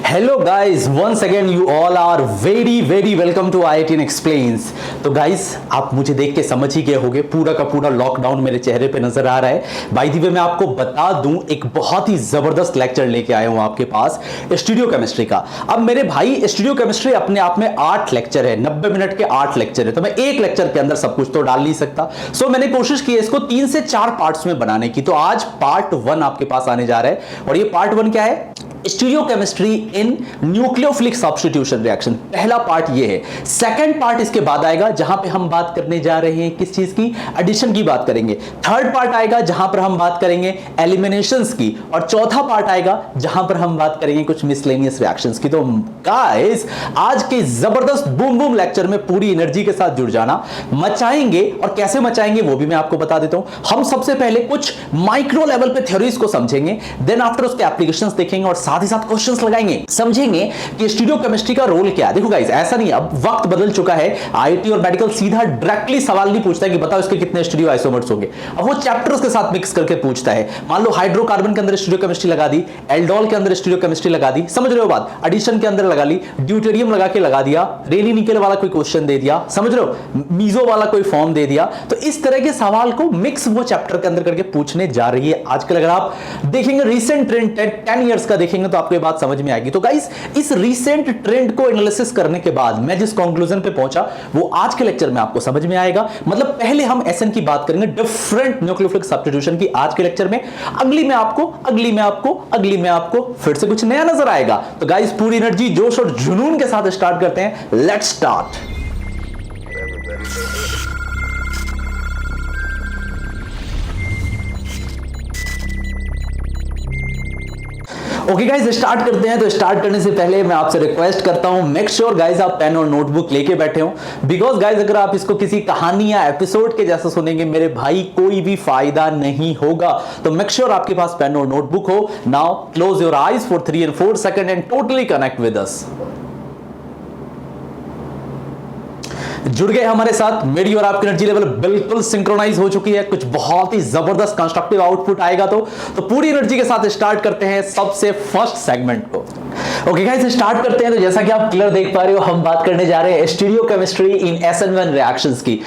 Hello guys, once again you all are very very welcome to IITN explains. तो guys, आप मुझे देख के समझ ही गए होंगे, पूरा का पूरा लॉकडाउन मेरे चेहरे पे नजर आ रहा है। बाय द वे मैं आपको बता दूं, एक बहुत ही जबरदस्त लेक्चर लेके आया हूं आपके पास स्टूडियो केमिस्ट्री का। अब मेरे भाई, स्टूडियो केमिस्ट्री अपने आप में 8 लेक्चर है, 90 मिनट के 8 लेक्चर है, तो मैं एक लेक्चर के अंदर सब कुछ तो डाल नहीं सकता। सो मैंने कोशिश की है इसको 3 से 4 पार्ट्स में बनाने की। तो आज पार्ट 1 आपके पास आने जा रहा है, और ये पार्ट 1 क्या है? Stereo chemistry in nucleophilic substitution reaction. पहला पार्ट ये है। सेकंड पार्ट इसके बाद आएगा, जहां पे हम बात करने जा रहे हैं किस चीज की? एडिशन की बात करेंगे। थर्ड पार्ट आएगा जहां पर हम बात करेंगे एलिमिनेशंस की, और चौथा पार्ट आएगा जहां पर हम बात करेंगे कुछ मिसलेनियस रिएक्शंस की। तो गाइस, आज के जबरदस्त बूम बूम लेक्चर में पूरी एनर्जी के साथ जुड़ जाना। मचाएंगे, और कैसे मचाएंगे वो भी मैं आपको बता देता हूं। हम सबसे पहले कुछ माइक्रो लेवल पे थ्योरीज को समझेंगे, देन आफ्टर उसके एप्लीकेशंस देखेंगे, और साथ ही साथ क्वेश्चंस लगाएंगे, समझेंगे कि स्टीरियो केमिस्ट्री का रोल क्या है। देखो गाइस, ऐसा नहीं, अब वक्त बदल चुका है। आईटी और मेडिकल सीधा डायरेक्टली सवाल नहीं पूछता है कि बताओ इसके कितने स्टीरियो आइसोमर्स होंगे। अब वो चैप्टर्स के साथ मिक्स करके पूछता है। मान लो हाइड्रोकार्बन के अंदर स्टीरियो केमिस्ट्री लगा दी, एल्डोल के अंदर स्टीरियो केमिस्ट्री लगा दी, समझ रहे हो बात? एडिशन के अंदर लगा ली, ड्यूटेरियम लगा के लगा दिया, रेली निकेल वाला कोई क्वेश्चन दे दिया, समझ रहे हो? मीजो वाला कोई फॉर्म दे दिया। तो इस तरह के सवाल को मिक्स वो चैप्टर के अंदर करके पूछने जा रही है आजकल। अगर आप देखेंगे रिसेंट ट्रेंड 10 इयर्स का देखेंगे तो आपको ये बात समझ में आएगी। तो गाइस, इस रीसेंट ट्रेंड को एनालिसिस करने के बाद मैं जिस कंक्लूजन पे पहुंचा वो आज के लेक्चर में आपको समझ में आएगा। मतलब पहले हम एसएन की बात करेंगे, डिफरेंट न्यूक्लियोफिलिक सब्स्टिट्यूशन की, आज के लेक्चर में। अगली में आपको फिर से कुछ नया नजर आएगा। तो गाइस, पूरी एनर्जी, जोश और जुनून के साथ स्टार्ट करते हैं। Let's start. Okay guys, start करते हैं। तो स्टार्ट करने से पहले मैं आपसे रिक्वेस्ट करता हूं, मेक श्योर गाइस आप पेन और नोटबुक लेके बैठे हो, बिकॉज गाइस अगर आप इसको किसी कहानी या एपिसोड के जैसा सुनेंगे मेरे भाई, कोई भी फायदा नहीं होगा। तो मेक श्योर आपके पास पेन और नोटबुक हो। Now close your eyes for 3 and 4 seconds and totally connect with us. जुड़ गए हमारे साथ। मेरी और आपकी एनर्जी लेवल बिल्कुल सिंक्रोनाइज हो चुकी है। कुछ बहुत ही जबरदस्त कंस्ट्रक्टिव आउटपुट आएगा। तो पूरी एनर्जी के साथ स्टार्ट करते हैं सबसे फर्स्ट सेगमेंट को। ओके गाइस, स्टार्ट करते हैं। तो जैसा कि आप क्लियर देख पा रहे हो, हम बात करने जा रहे हैं stereo chemistry in SN1 reactions की।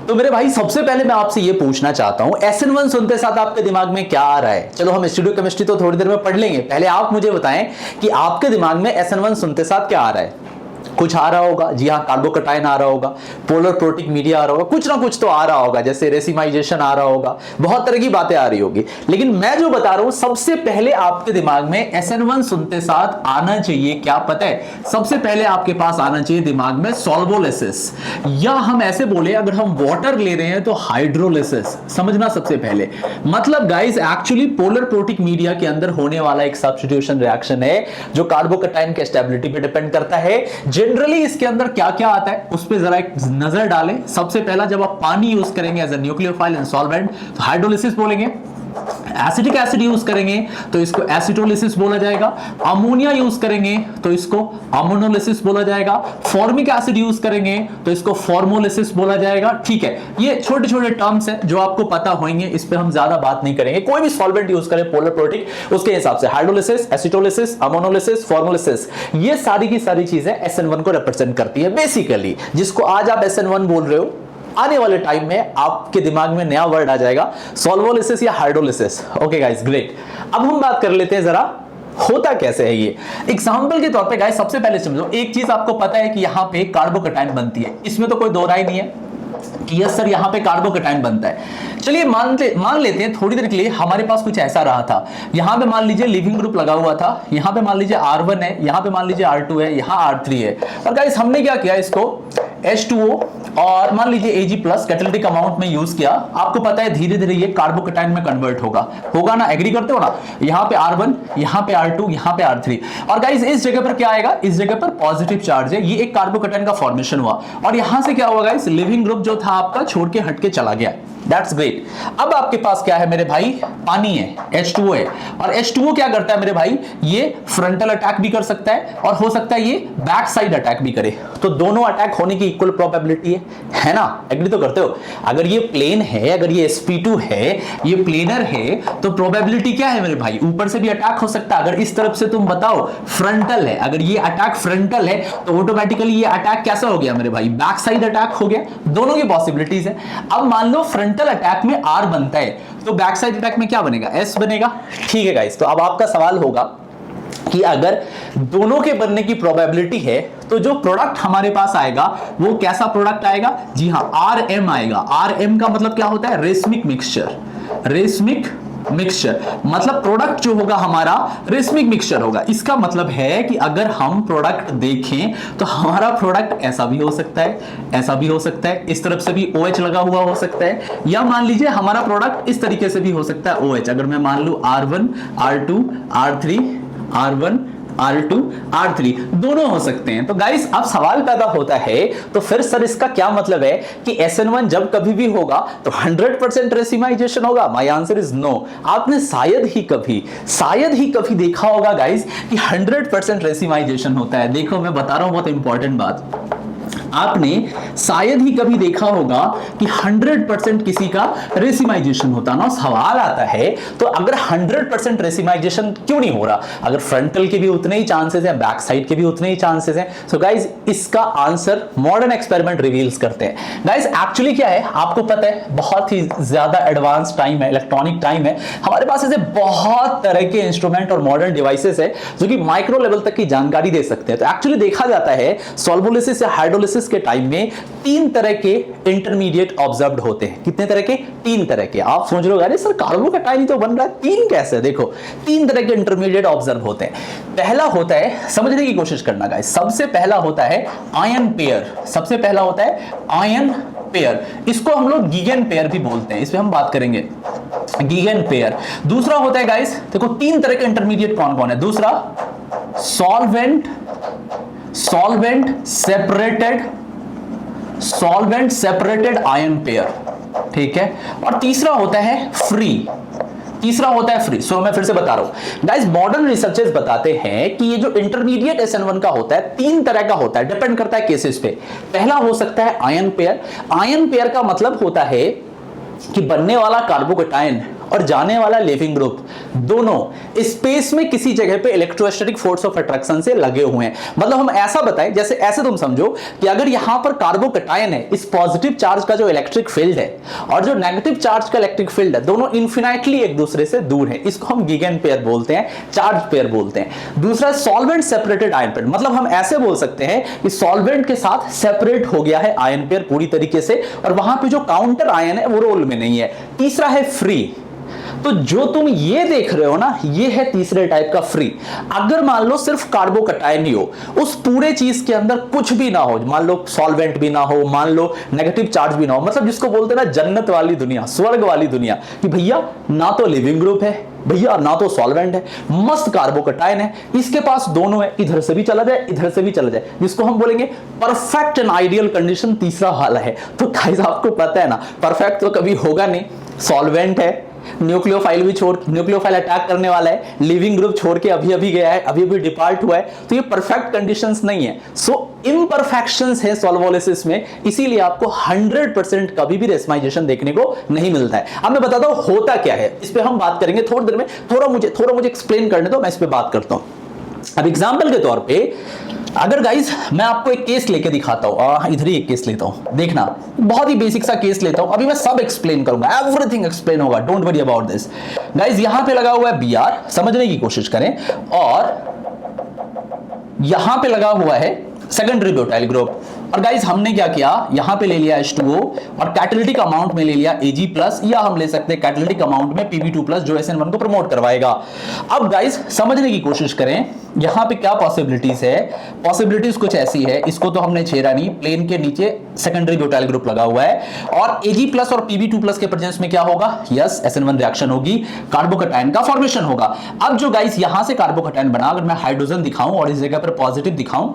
तो मेरे भाई, सबसे पहले मैं आपसे ये पूछना चाहता हूं, SN1 सुनते साथ आपके दिमाग में क्या आ रहा है? चलो हम स्टीरियो केमिस्ट्री तो थोड़ी देर में पढ़ लेंगे, पहले आप मुझे बताएं कि आपके दिमाग में SN1 सुनते साथ क्या आ रहा है? कुछ आ रहा होगा, जी हाँ, कार्बोकटाइन आ रहा होगा, पोलर प्रोटिक मीडिया आ रहा होगा, कुछ ना कुछ तो आ रहा होगा, जैसे रेसिमाइजेशन आ रहा होगा, बहुत तरह की बातें आ रही होगी। लेकिन मैं जो बता रहा हूं, सबसे पहले आपके दिमाग में SN1 सुनते साथ आना चाहिए क्या पता है? सबसे पहले आपके पास आना चाहिए दिमाग में सॉल्वोलिसिस, या हम ऐसे बोले, अगर हम वाटर ले रहे हैं तो हाइड्रोलिसिस। समझना सबसे पहले, मतलब guys actually polar protic media के अंदर होने वाला एक सब्स्टिट्यूशन रिएक्शन है जो कार्बोकटाइन के स्टेबिलिटी पे डिपेंड करता है। जनरली इसके अंदर क्या क्या आता है उस पर जरा एक नजर डालें। सबसे पहला, जब आप पानी यूज करेंगे as a nucleophile and solvent तो हाइड्रोलिसिस बोलेंगे। एसिटिक एसिड यूज करेंगे तो इसको एसिटोलिसिस बोला जाएगा। अमोनिया यूज करेंगे तो इसको अमोनोलिसिस बोला जाएगा। फॉर्मिक एसिड यूज करेंगे तो इसको फॉर्मोलिसिस बोला जाएगा। ठीक है, ये छोटे छोटे टर्म्स हैं जो आपको पता होंगे, इस पे हम ज्यादा बात नहीं करेंगे। कोई भी सॉल्वेंट यूज करें पोलर प्रोटिक, उसके हिसाब से हाइड्रोलिसिस, एसिटोलिसिस, अमोनोलिसिस, फॉर्मोलिसिस, ये सारी की सारी चीजें SN1 को रिप्रेजेंट करती है। बेसिकली जिसको आज आप SN1 बोल रहे हो, आने वाले टाइम में आपके दिमाग में नया वर्ड आ जाएगा, सॉल्वोलिसिस या हाइड्रोलिसिस। Okay guys, great. अब हम बात कर लेते हैं जरा होता कैसे है ये। एग्जांपल के तौर पे गाइस, सबसे पहले समझो, एक चीज आपको पता है कि यहां पे कार्बोकटाइन बनती है, इसमें तो कोई दो राय नहीं है कि यस सर यहां पे कार्बोकटाइन बनता है। चलिए मान लेते हैं थोड़ी देर के लिए हमारे पास कुछ ऐसा रहा था। यहां पे मान लीजिए लिविंग ग्रुप लगा हुआ था, यहां पे मान लीजिए R1 है, यहां पे मान लीजिए R2 है, यहां R3 है। और गाइस हमने क्या किया, इसको H2O और मान लीजिए Ag+ कैटालिटिक अमाउंट में यूज किया। आपको पता है धीरे धीरे ये कार्बोकटाइन में कन्वर्ट होगा ना, एग्री करते हो ना? यहां पे R1, यहां पे R2, यहां पे R3। और गाइस इस जगह पर क्या आएगा? इस जगह पर पॉजिटिव चार्ज है, ये एक कार्बोकटाइन का फॉर्मेशन हुआ। और यहां से क्या हुआ गाइस? लिविंग ग्रुप जो था आपका छोड़ के हट के चला गया। That's great. अब आपके पास क्या है मेरे भाई, पानी है, H2O है, और H2O क्या करता है मेरे भाई, ये फ्रंटल अटैक भी कर सकता है और हो सकता है ये बैक साइड अटैक भी करे। तो दोनों अटैक होने की इक्वल प्रोबेबिलिटी है ना, एग्री तो करते हो। अगर ये प्लेन है, अगर ये sp2 है, ये प्लेनर है, तो प्रोबेबिलिटी क्या है मेरे भाई, ऊपर से भी अटैक हो सकता है। अगर इस तरफ से तुम बताओ फ्रंटल है, अगर ये अटैक फ्रंटल है तो ऑटोमेटिकली ये अटैक कैसा हो गया मेरे भाई, बैक साइड अटैक हो गया। दोनों की पॉसिबिलिटीज है। अब मान लो फ्रंटल अटैक में R बनता है, तो बैक साइड अटैक में क्या बनेगा, S बनेगा। ठीक है गाइस, तो अब आपका सवाल होगा कि अगर दोनों के बनने की प्रोबेबिलिटी है तो जो प्रोडक्ट हमारे पास आएगा वो कैसा प्रोडक्ट आएगा, जी हां RM आएगा। RM का मतलब क्या होता है, रेसमिक मिक्सचर। रेसमिक मिक्सचर मतलब प्रोडक्ट जो होगा हमारा रेसमिक मिक्सचर होगा। इसका मतलब है कि अगर हम प्रोडक्ट देखें तो हमारा प्रोडक्ट ऐसा भी हो सकता है, ऐसा भी हो सकता है, इस तरफ से भी OH लगा हुआ हो सकता है, या मान लीजिए हमारा प्रोडक्ट इस तरीके से भी हो सकता है OH। अगर मैं मान लूं R1 R2 R3 R1 R2 R3 दोनों हो सकते हैं। तो गाइस अब सवाल पैदा होता है, तो फिर सर इसका क्या मतलब है कि SN1 जब कभी भी होगा तो 100% रेसिमाइजेशन होगा? My answer is no. आपने शायद ही कभी देखा होगा गाइस कि 100% रेसिमाइजेशन होता है। देखो मैं बता रहा हूं बहुत इंपॉर्टेंट बात, आपने शायद ही कभी देखा होगा कि 100% किसी का रेसिमाइजेशन होता ना। सवाल आता है तो अगर 100% रेसिमाइजेशन क्यों नहीं हो रहा, अगर फ्रंटल के भी उतने ही चांसेस हैं, बैक साइड के भी उतने ही चांसेस हैं, सो गाइस इसका आंसर मॉडर्न एक्सपेरिमेंट रिवील्स करते हैं। गाइस एक्चुअली क्या है आपको पता है, बहुत ही ज्यादा एडवांस टाइम है, इलेक्ट्रॉनिक टाइम है, हमारे पास ऐसे बहुत तरह के इंस्ट्रूमेंट और मॉडर्न डिवाइसेस है जो कि माइक्रो लेवल तक की जानकारी दे सकते हैं। तो एक्चुअली देखा जाता है सॉल्वोलिसिस या हाइड्रोलिसिस के टाइम में 3 तरह के इंटरमीडिएट ऑब्जर्व्ड होते हैं। कितने तरह के? 3 तरह के। आप सोच रहे हो अरे सर कार्बोकैटायन ही तो बन रहा है, 3 कैसे? देखो 3 तरह के इंटरमीडिएट ऑब्जर्व होते हैं। पहला होता है, समझने की कोशिश करना गाइस, सबसे पहला होता है आयन पेयर। सबसे पहला होता है आयन पेयर, इसको हम लोग गीगन पेयर भी बोलते हैं, इस पे हम बात करेंगे, गीगन पेयर। दूसरा होता है गाइस, देखो 3 तरह के इंटरमीडिएट कौन कौन है। दूसरा सॉल्वेंट सेपरेटेड आयन पेयर, ठीक है। और तीसरा होता है फ्री। सो मैं फिर से बता रहा हूं गाइस, मॉडर्न रिसर्चर्स बताते हैं कि ये जो इंटरमीडिएट SN1 का होता है 3 तरह का होता है, डिपेंड करता है केसेस पे। पहला हो सकता है आयन पेयर। आयन पेयर का मतलब होता है कि बनने वाला कार्बोकैटायन और जाने वाला लिविंग ग्रुप दोनों स्पेस में किसी जगह पे इलेक्ट्रोस्टैटिक फोर्स ऑफ अट्रैक्शन से लगे हुए हैं। मतलब हम ऐसा बताएं, जैसे ऐसे तुम समझो कि अगर यहां पर कार्बोकैटायन है, इस पॉजिटिव चार्ज का जो इलेक्ट्रिक फील्ड है और जो नेगेटिव चार्ज का इलेक्ट्रिक फील्ड है, दोनों इन्फिनाइटली एक दूसरे से दूर है। इसको हम गीगन पेयर बोलते हैं, चार्ज पेयर बोलते हैं। दूसरा सॉल्वेंट सेपरेटेड आयन पेयर, मतलब हम ऐसे बोल सकते हैं कि सॉल्वेंट के साथ सेपरेट हो गया है आयन पेयर पूरी तरीके से, और वहां पे जो काउंटर आयन है वो रोल में नहीं है। तीसरा है फ्री। तो जो तुम ये देख रहे हो ना, ये है तीसरे टाइप का फ्री। अगर मान लो सिर्फ कार्बोकैटायन ही हो, उस पूरे चीज के अंदर कुछ भी ना हो, मान लो सॉल्वेंट भी ना हो, मान लो नेगेटिव चार्ज भी ना हो, मतलब जिसको बोलते हैं ना जन्नत वाली दुनिया, स्वर्ग वाली दुनिया, कि भैया ना तो लिविंग ग्रुप है भैया, ना तो सॉल्वेंट है, मस्त कार्बोकैटायन है, इसके पास दोनों है, इधर से भी चला जाए इधर से भी चला जाए, जिसको हम बोलेंगे परफेक्ट एंड आइडियल कंडीशन तीसरा वाला है। तो गाइस आपको पता है ना, परफेक्ट तो कभी होगा नहीं, सॉल्वेंट है, न्यूक्लियोफाइल अटैक करने वाला है, लिविंग ग्रुप छोड़ के अभी गया है, अभी डिपार्ट हुआ है, तो ये परफेक्ट कंडीशंस नहीं है। सो इम्परफेक्शंस है सॉल्वोलिसिस में, इसीलिए आपको 100% कभी भी रेसिमाइजेशन देखने को नहीं मिलता है। अब मैं बताता हूं होता क्या है, इस पे हम बात करेंगे थोड़ी देर में। थोड़ा मुझे एक्सप्लेन करने दो, मैं इस पे बात करता हूं। अब एग्जांपल के तौर पे अगर गाइस मैं आपको एक केस लेके दिखाता हूं, इधर ही एक केस लेता हूं, देखना बहुत ही बेसिक सा केस लेता हूं, अभी मैं सब एक्सप्लेन करूंगा, एवरीथिंग एक्सप्लेन होगा, don't worry about this. Guys यहां पे लगा हुआ है Br, समझने की कोशिश करें, और यहां पे लगा हुआ है सेकेंडरी ब्यूटाइल ग्रुप। और गाइस हमने क्या किया, यहां पे ले लिया H2O और कैटालिटिक अमाउंट में ले लिया Ag+, या हम ले सकते हैं कैटालिटिक अमाउंट में Pb2+, जो SN1 को प्रमोट करवाएगा। अब गाइस समझने की कोशिश करें, यहां पे क्या पॉसिबिलिटीज है। पॉसिबिलिटीज कुछ ऐसी है, इसको तो हमने छेड़ा नहीं, प्लेन के नीचे सेकेंडरी ब्यूटाइल ग्रुप लगा हुआ है, और Ag+ और Pb2+ के प्रेजेंस में क्या होगा, यस SN1 रिएक्शन होगी, कार्बोकैटायन का फॉर्मेशन होगा। अब जो गाइस यहां से कार्बोकैटायन बना, अगर मैं हाइड्रोजन दिखाऊं और इस जगह पर पॉजिटिव दिखाऊं,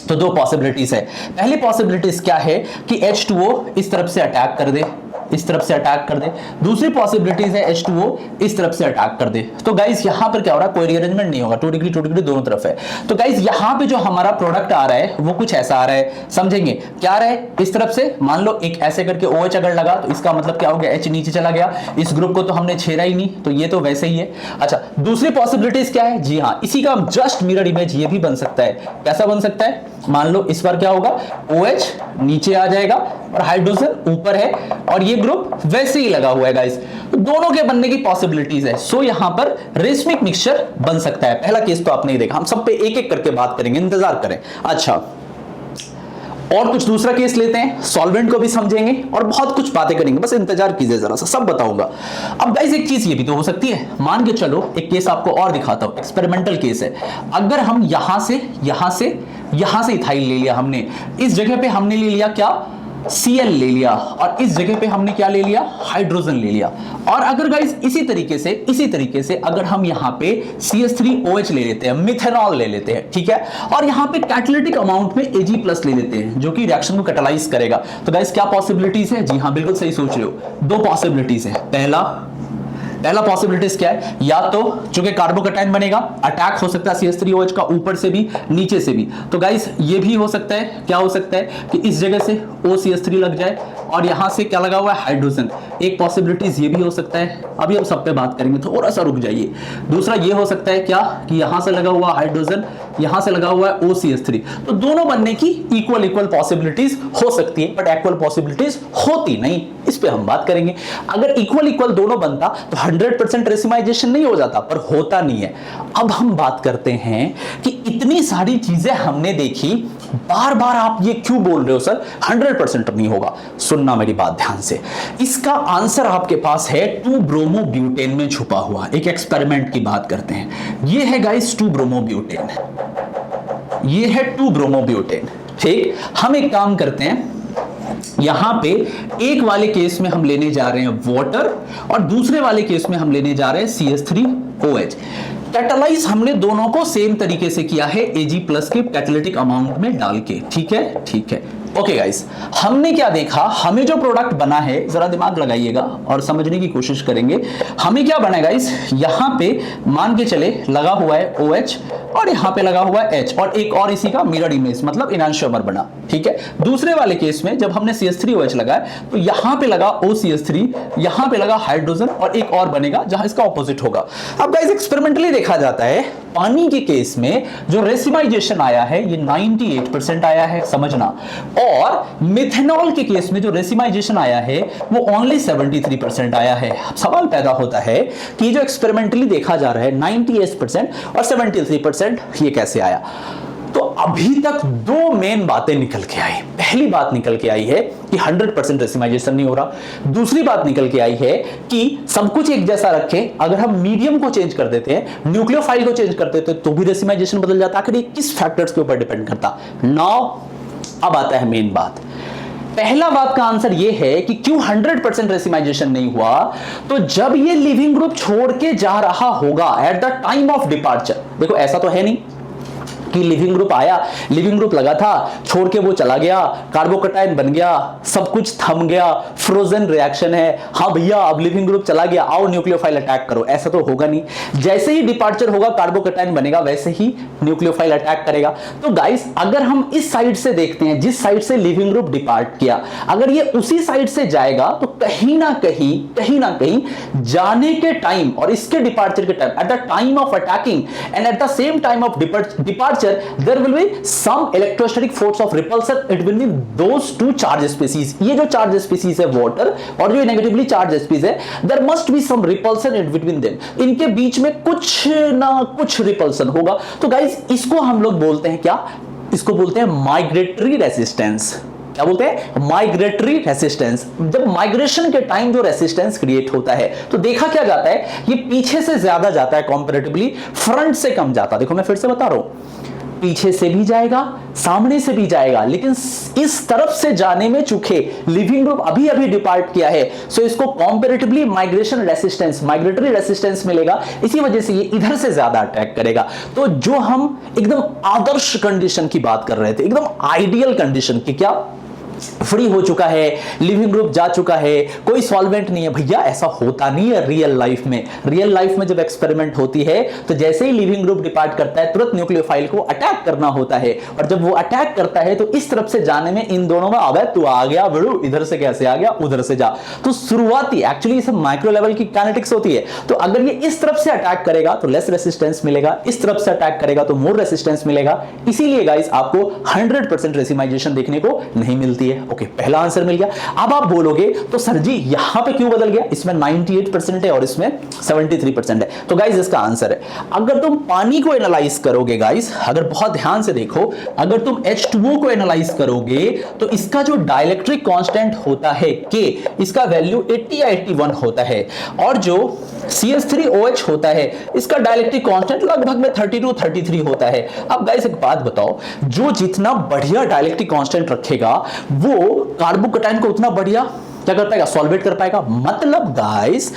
तो 2 पॉसिबिलिटीज है। पहली पॉसिबिलिटीज क्या है कि H2O इस तरफ से अटैक कर दे, इस तरफ से अटैक कर दे, दूसरी पॉसिबिलिटीज है H2O इस तरफ से अटैक कर दे। तो गाइस यहां पर क्या हो रहा है, कोई रीअरेंजमेंट नहीं होगा, 2 डिग्री दोनों तरफ है। तो गाइस यहां पे जो हमारा प्रोडक्ट आ रहा है वो कुछ ऐसा आ रहा है, समझेंगे क्या आ रहा है, इस तरफ से मान लो एक ऐसे करके OH अगर लगा तो इसका मतलब क्या हो गया, H नीचे चला गया, इस ग्रुप को तो हमने छेड़ा ही नहीं, तो ये तो वैसे ही है। अच्छा दूसरी पॉसिबिलिटीज क्या है, जी हां इसी का जस्ट मिरर इमेज ये भी बन सकता है। कैसा बन सकता है, मान लो इस बार क्या होगा, OH नीचे आ जाएगा और हाइड्रोजन ऊपर है और ये ग्रुप वैसे ही लगा हुआ है गाइस, तो दोनों के बनने की पॉसिबिलिटीज है। सो यहां पर रेशमिक मिक्सचर बन सकता है। पहला केस तो आपने देखा, हम सब पे एक एक करके बात करेंगे, इंतजार करें। अच्छा और कुछ दूसरा केस लेते हैं, सॉल्वेंट को भी समझेंगे और बहुत कुछ बातें करेंगे, बस इंतजार कीजिए जरा सा, सब बताऊंगा। अब गाइस एक चीज ये भी तो हो सकती है, मान के चलो एक केस आपको और दिखाता हूं, एक्सपेरिमेंटल केस है। अगर हम यहां से इथाइल ले लिया, हमने इस जगह पे हमने ले लिया क्या, Cl ले लिया, और इस जगह पे हमने क्या ले लिया, हाइड्रोजन ले लिया। और अगर गाइस इसी तरीके से अगर हम यहां पे CH3OH ले लेते हैं, मिथेनॉल ले लेते हैं, ठीक है, और यहां पे कैटालिटिक अमाउंट में Ag+ ले लेते हैं जो कि रिएक्शन को कैटालाइज करेगा, तो गाइस क्या पॉसिबिलिटीज है, जी हां बिल्कुल सही सोच रहे हो, 2 पॉसिबिलिटीज है। पहला पॉसिबिलिटीज क्या है, या तो चूंकि कार्बोकैटायन बनेगा, अटैक हो सकता है CH3OH का ऊपर से भी नीचे से भी, तो गाइस ये भी हो सकता है, क्या हो सकता है कि इस जगह से OCH3 लग जाए और यहां से क्या लगा हुआ है, हाइड्रोजन। एक पॉसिबिलिटीज ये भी हो सकता है, अभी हम सब पे बात करेंगे, थोड़ा सा रुक जाइए। दूसरा ये हो सकता है क्या कि यहां से लगा हुआ हाइड्रोजन, यहां से लगा हुआ है OCH3, तो दोनों बनने की इक्वल पॉसिबिलिटीज हो सकती है, बट इक्वल पॉसिबिलिटीज होती नहीं, इस पे हम बात करेंगे। अगर इक्वल दोनों बनता तो 100% रेसिमाइजेशन नहीं हो जाता, पर होता नहीं है। अब हम बात करते हैं कि इतनी सारी चीजें हमने देखी, बार बार आप ये क्यों बोल रहे हो सर 100% नहीं होगा, सुनना मेरी बात ध्यान से। इसका आंसर आपके पास है 2-ब्रोमोब्यूटेन में छुपा हुआ। एक एक्सपेरिमेंट की बात करते हैं, ये है गाइस 2-ब्रोमोब्यूटेन, ये है 2-ब्रोमोब्यूटेन, ठीक। हम एक काम करते हैं, यहां पे एक वाले केस में हम लेने जा रहे हैं वाटर और दूसरे वाले केस में हम लेने जा रहे हैं CH3OH। कैटालाइज हमने दोनों को सेम तरीके से किया है, Ag+ के कैटालिटिक अमाउंट में डाल के, ठीक है। ओके गाइस, हमने क्या देखा, हमें जो प्रोडक्ट बना है, जरा दिमाग लगाइएगा और समझने की कोशिश करेंगे। हमें क्या बना गाइस, यहां पे मान के चले लगा हुआ है OH और यहां पे लगा हुआ है H और एक और इसी का मिरर इमेज, मतलब इनैंशियोमर बना, ठीक है। दूसरे वाले केस में जब हमने CH3OH लगाया तो यहां पे लगा OCH3, यहां पे लगा हाइड्रोजन और एक और बनेगा जहां इसका ऑपोजिट होगा। अब गाइस एक्सपेरिमेंटली देखा जाता है, पानी के केस में जो रेसिमाइजेशन आया है ये 98% आया है, समझना, और मिथेनॉल के केस में जो रेसिमाइजेशन आया है वो ओनली 73% आया है। सवाल पैदा होता है कि जो एक्सपेरिमेंटली देखा जा रहा है 98% और 73% ये कैसे आया। तो अभी तक 2 मेन बातें निकल के आई। पहली बात निकल के आई है कि 100% रेसिमाइजेशन नहीं हो रहा। दूसरी बात निकल के आई है कि सब कुछ एक जैसा रखें, अगर हम मीडियम को चेंज कर देते हैं, न्यूक्लियोफाइल को चेंज कर देते हैं, तो भी रेसिमाइजेशन बदल जाता। आखिर ये किस फैक्टर्स के ऊपर डिपेंड करता। नाउ अब आता है मेन बात। पहला बात का आंसर ये है कि क्यों 100% रेसिमाइजेशन नहीं हुआ, तो जब ये लिविंग ग्रुप छोड़ के जा रहा होगा at the time of departure, देखो ऐसा तो है नहीं कि लिविंग ग्रुप आया, लिविंग ग्रुप लगा था, छोड़ के वो चला गया, कार्बोकैटायन बन गया, सब कुछ थम गया, फ्रोजन रिएक्शन है, हाँ भैया अब लिविंग ग्रुप चला गया, आओ न्यूक्लियोफाइल अटैक करो, ऐसा तो होगा नहीं। जैसे ही डिपार्चर होगा कार्बोकैटायन बनेगा, वैसे ही न्यूक्लियोफाइल अटैक करेगा। तो गाइस अगर हम इस साइड से देखते हैं, जिस साइड से लिविंग ग्रुप डिपार्ट किया, अगर ये उसी साइड से जाएगा तो कहीं ना कहीं जाने के टाइम और इसके डिपार्चर के time, at the time of attacking and at the same time of departure, there will be some electrostatic force of repulsion, it will be those two charge species। ये जो charge species है water और जो negatively charged species है, there must be some repulsion in between them, इनके बीच में कुछ ना कुछ repulsion होगा। तो गाइस इसको हम लोग बोलते हैं क्या, इसको बोलते हैं माइग्रेटरी रेसिस्टेंस। क्या बोलते हैं, माइग्रेटरी रेसिस्टेंस। जब माइग्रेशन के टाइम जो रेसिस्टेंस क्रिएट होता है तो देखा क्या जाता है, ये पीछे से ज्यादा जाता है कंपैरेटिवली, फ्रंट से कम जाता है। देखो मैं फिर से बता रहा हूं, पीछे से भी जाएगा, सामने से भी जाएगा, लेकिन इस तरफ से जाने में चूंकि लिविंग ग्रुप अभी अभी डिपार्ट किया है, सो इसको comparatively migration resistance, migratory resistance मिलेगा, इसी वजह से ये इधर से ज्यादा अटैक करेगा। तो जो हम एकदम आदर्श कंडीशन की बात कर रहे थे, एकदम आइडियल कंडीशन की, क्या फ्री हो चुका है, लिविंग ग्रुप जा चुका है, कोई सॉल्वेंट नहीं है। भैया ऐसा होता नहीं है रियल लाइफ में। रियल लाइफ में जब एक्सपेरिमेंट होती है तो जैसे ही लिविंग ग्रुप डिपार्ट करता है तुरंत न्यूक्लियोफाइल को अटैक करना होता है, और जब वो अटैक करता है तो इस तरफ से जाने में इन दोनों में अबे तू आ गया बड़ू, इधर से कैसे आ गया, उधर से जा। तो शुरुआती एक्चुअली ये सब माइक्रो लेवल की काइनेटिक्स होती है। तो अगर ये इस तरफ से अटैक करेगा तो लेस रेसिस्टेंस मिलेगा, इस तरफ से अटैक करेगा तो मोर रेसिस्टेंस मिलेगा। इसीलिए गाइस आपको 100% रेसिमाइजेशन देखने को नहीं मिलती है। ओके, पहला आंसर मिल गया। अब आप बोलोगे तो सर जी यहां पे क्यों बदल गया, इसमें 98% है और इसमें 73% है। तो गाइस इसका आंसर है, अगर तुम पानी को एनालाइज करोगे गाइस, अगर बहुत ध्यान से देखो, अगर तुम H2O को एनालाइज करोगे तो इसका जो डाइलेक्ट्रिक कांस्टेंट होता है K, इसका वैल्यू 80 या 81 होता है, और जो CH3OH होता है इसका डाइलेक्ट्रिक कांस्टेंट लगभग में 32 33 होता है। अब गाइस एक बात बताओ, जो जितना बढ़िया डाइलेक्ट्रिक कांस्टेंट रखेगा वो कार्बोकैटायन को उतना बढ़िया क्या कर पाएगा, सॉल्वेट कर पाएगा। मतलब गाइस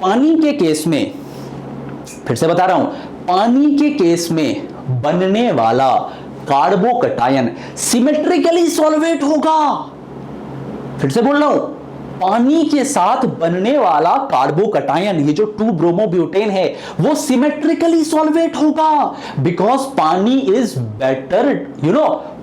पानी के केस में, फिर से बता रहा हूं, पानी के केस में बनने वाला कार्बोकैटायन सिमेट्रिकली सॉल्वेट होगा। फिर से बोल रहा हूं, पानी के साथ बनने वाला कार्बोकैटायन, ये जो 2-ब्रोमोब्यूटेन है, वो सिमेट्रिकली सॉल्वेट होगा, बिकॉज पानी इज बेटर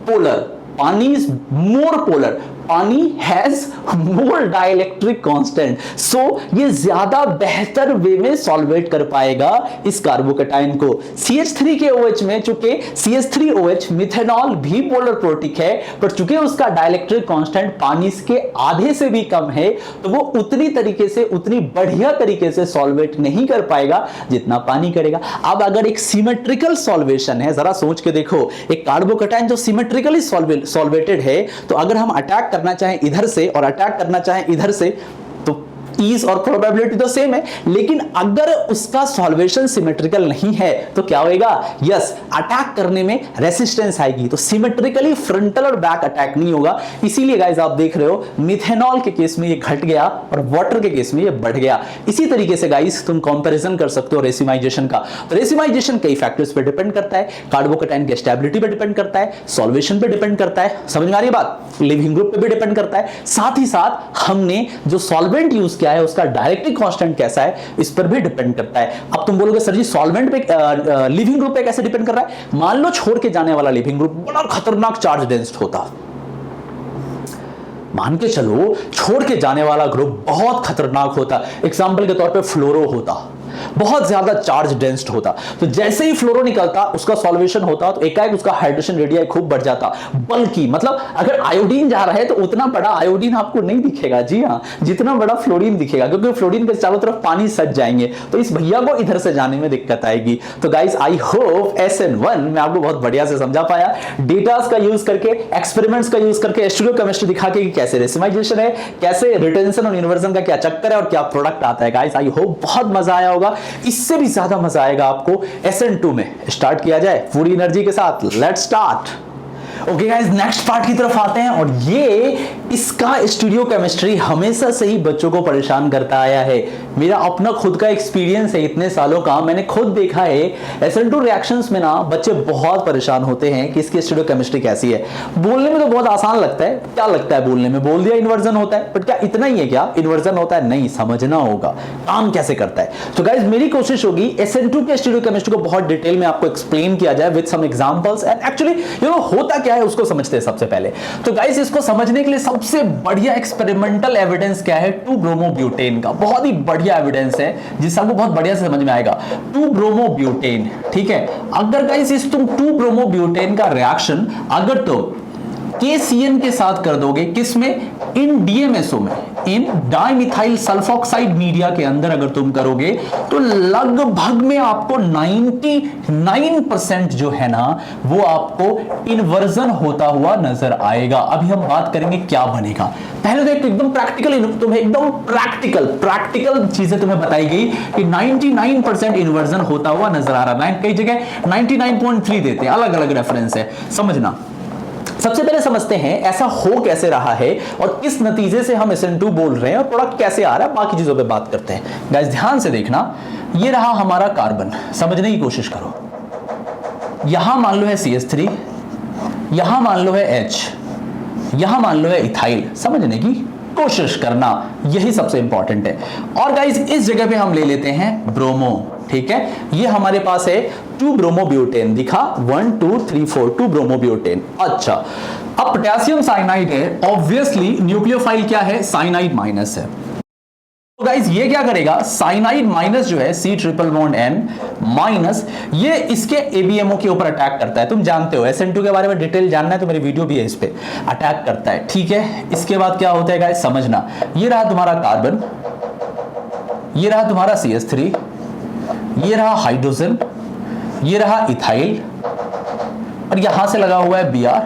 पोलर, पानी इज मोर पोलर, पानी हैज मोर डाइलेक्ट्रिक कांस्टेंट, सो ये ज्यादा बेहतर वे में सॉल्वेट कर पाएगा इस कार्बोकैटायन को। CH3 के OH में चूंकि CH3OH मिथेनॉल भी पोलर प्रोटिक है, पर चूंकि उसका डाइलेक्ट्रिक कांस्टेंट पानी के आधे से भी कम है, तो वो उतनी तरीके से, उतनी बढ़िया तरीके से सॉल्वेट नहीं कर पाएगा जितना पानी करेगा। अब अगर एक सिमेट्रिकल सॉल्वेशन है, जरा सोच के देखो, एक कार्बोकैटायन जो सिमेट्रिकली सॉल्वेटेड है, तो अगर हम अटैक करना चाहें इधर से और अटैक करना चाहें इधर से तो ईज और प्रोबेबिलिटी तो सेम है, लेकिन अगर उसका सॉल्वेशन सिमेट्रिकल नहीं है तो क्या होएगा, यस अटैक करने में रेसिस्टेंस आएगी, तो सिमेट्रिकली फ्रंटल और बैक अटैक नहीं होगा। इसीलिए गाइस आप देख रहे हो मिथेनॉल के केस में ये घट गया और वाटर के केस में ये बढ़ गया। इसी तरीके से गाइस तुम कंपैरिजन कर सकते हो रेसिमाइजेशन का। तो रेसिमाइजेशन कई फैक्टर्स पे डिपेंड करता है, कार्बोकैटायन की स्टेबिलिटी पे डिपेंड करता है, सॉल्वेशन पे डिपेंड करता है, समझ में आ रही है बात, लिविंग ग्रुप पे भी डिपेंड करता है, साथ ही साथ हमने जो सॉल्वेंट यूज किया है उसका डायरेक्टिक कांस्टेंट कैसा है इस पर भी डिपेंड करता है। अब तुम बोलोगे सर जी सॉल्वेंट पे लिविंग ग्रुप पे कैसे डिपेंड कर रहा है, मान लो छोड़ के जाने वाला लिविंग ग्रुप बड़ा खतरनाक चार्ज डेंस्ड होता, मान के चलो छोड़ के जाने वाला ग्रुप बहुत खतरनाक होता, एग्जांपल के तौर पे फ्लोरो होता, बहुत ज्यादा चार्ज डेंस्ड होता, तो जैसे ही फ्लोरो निकलता उसका सॉल्वेशन होता तो एकाएक उसका हाइड्रेशन रेडियस खूब बढ़ जाता, बल्कि मतलब अगर आयोडीन जा रहा है तो उतना बड़ा आयोडीन आपको नहीं दिखेगा, जी हाँ, जितना बड़ा फ्लोरीन दिखेगा, क्योंकि फ्लोरीन के चारों तरफ पानी सज जाएंगे, तो इस भैया को इधर से जाने में दिक्कत आएगी। तो गाइस आई होप SN1 मैं आपको बहुत बढ़िया से समझा पाया, डेटास का यूज करके, एक्सपेरिमेंट्स का यूज करके, स्टीरियोकेमिस्ट्री दिखा के कि कैसे रेसिमाइजेशन है, कैसे रिटेंशन और इन्वर्जन का क्या चक्कर है और क्या प्रोडक्ट आता है। गाइस आई होप बहुत मजा आया होगा, इससे भी ज्यादा मजा आएगा आपको SN2 में। स्टार्ट किया जाए पूरी एनर्जी के साथ, let's start. Okay guys, next part की तरफ आते हैं, और ये इसका स्टीरियोकेमिस्ट्री हमेशा से ही बच्चों को परेशान करता आया है। मेरा अपना खुद का एक्सपीरियंस है इतने सालों का, मैंने खुद देखा है SN2 रिएक्शंस में ना बच्चे बहुत परेशान होते हैं कि इसकी स्टीरियोकेमिस्ट्री कैसी है। बोलने में तो बहुत आसान लगता है, क्या लगता है बोलने में, बोल दिया इन्वर्जन होता है, बट क्या इतना ही है, क्या इन्वर्जन होता है, नहीं, समझना होगा काम कैसे करता है। तो गाइस मेरी कोशिश होगी SN2 के स्टीरियोकेमिस्ट्री को बहुत डिटेल में आपको एक्सप्लेन किया जाए with some examples, and actually होता क्या है उसको समझते हैं सबसे पहले। तो गाइस इसको समझने के लिए सबसे बढ़िया एक्सपेरिमेंटल एविडेंस क्या है, 2-ब्रोमोब्यूटेन का, बहुत ही बढ़िया एविडेंस है जिससे आपको बहुत बढ़िया से समझ में आएगा। 2-ब्रोमोब्यूटेन, ठीक है, अगर गाइस इस तुम 2-ब्रोमोब्यूटेन का रिएक्शन अगर तुम KCN के साथ कर दोगे, किसमें, इन DMSO में, इन डाइमिथाइल सल्फोक्साइड मीडिया के अंदर अगर तुम करोगे तो लगभग में आपको 99% जो है ना वो आपको इन्वर्जन होता हुआ नजर आएगा। अभी हम बात करेंगे क्या बनेगा। पहले तो एकदम प्रैक्टिकल, तुम्हें एकदम प्रैक्टिकल चीजें तुम्हें बताई गई कि 99% इन्वर्जन होता हुआ नजर आ रहा है, कई जगह 99.3 देते हैं, अलग अलग रेफरेंस है, समझना। सबसे पहले समझते हैं ऐसा हो कैसे रहा है और किस नतीजे से हम SN2 बोल रहे हैं और प्रोडक्ट कैसे आ रहा है, बाकी चीजों पे बात करते हैं। गाइस ध्यान से देखना, ये रहा हमारा कार्बन, समझने की कोशिश करो। यहां मान लो है CH3, यहां मान लो है H, यहां मान लो है इथाइल, समझने की कोशिश करना, यही सबसे इंपॉर्टेंट है। और गाइस इस जगह पे हम ले लेते हैं ब्रोमो, ठीक है, ये हमारे पास है 2 ब्रोमोब्यूटेन, दिखा 1 2 3 4 2 ब्रोमोब्यूटेन। अच्छा, अब पोटेशियम साइनाइड है, ऑब्वियसली न्यूक्लियोफाइल क्या है, साइनाइड माइनस है। तो गाइस ये क्या करेगा, साइनाइड माइनस जो है C triple bond N minus, ये इसके ABMO के ऊपर अटैक करता है। तुम जानते हो SN2 के बारे में डिटेल जानना है तो मेरी वीडियो भी है इस पे, अटैक करता है, ठीक है। इसके बाद क्या होता है गाइस, समझना, ये रहा तुम्हारा कार्बन, ये रहा तुम्हारा CH3, ये रहा हाइड्रोजन, ये रहा इथाइल, और यहां से लगा हुआ है Br,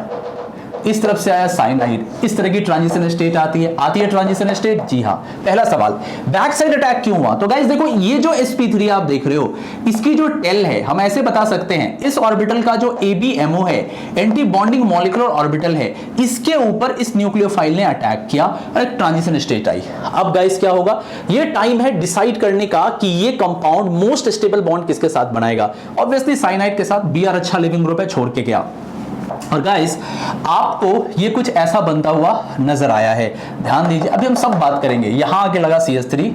इस तरफ से आया साइनाइड। इस तरह की ट्रांजिशन स्टेट आती है ट्रांजिशन स्टेट, जी हाँ। पहला सवाल, बैक साइड अटैक क्यों हुआ? तो गाइस देखो, ये जो sp3 आप देख रहे हो, इसकी जो टेल है, हम ऐसे बता सकते हैं, इस ऑर्बिटल का जो ABMO है, एंटी बॉन्डिंग मॉलिक्यूलर ऑर्बिटल है, इसके ऊपर इस न्यूक्लियोफाइल ने अटैक किया और एक ट्रांजिशन स्टेट आई। अब गाइस क्या होगा, ये टाइम है डिसाइड करने का कि ये कंपाउंड मोस्ट स्टेबल बॉन्ड किसके साथ बनाएगा। ऑब्वियसली साइनाइड के साथ। Br अच्छा लिविंग ग्रुप है, छोड़ के गया। और गाइस आपको ये कुछ ऐसा बनता हुआ नजर आया है, ध्यान दीजिए। अभी हम सब बात करेंगे। यहां आके लगा CH3,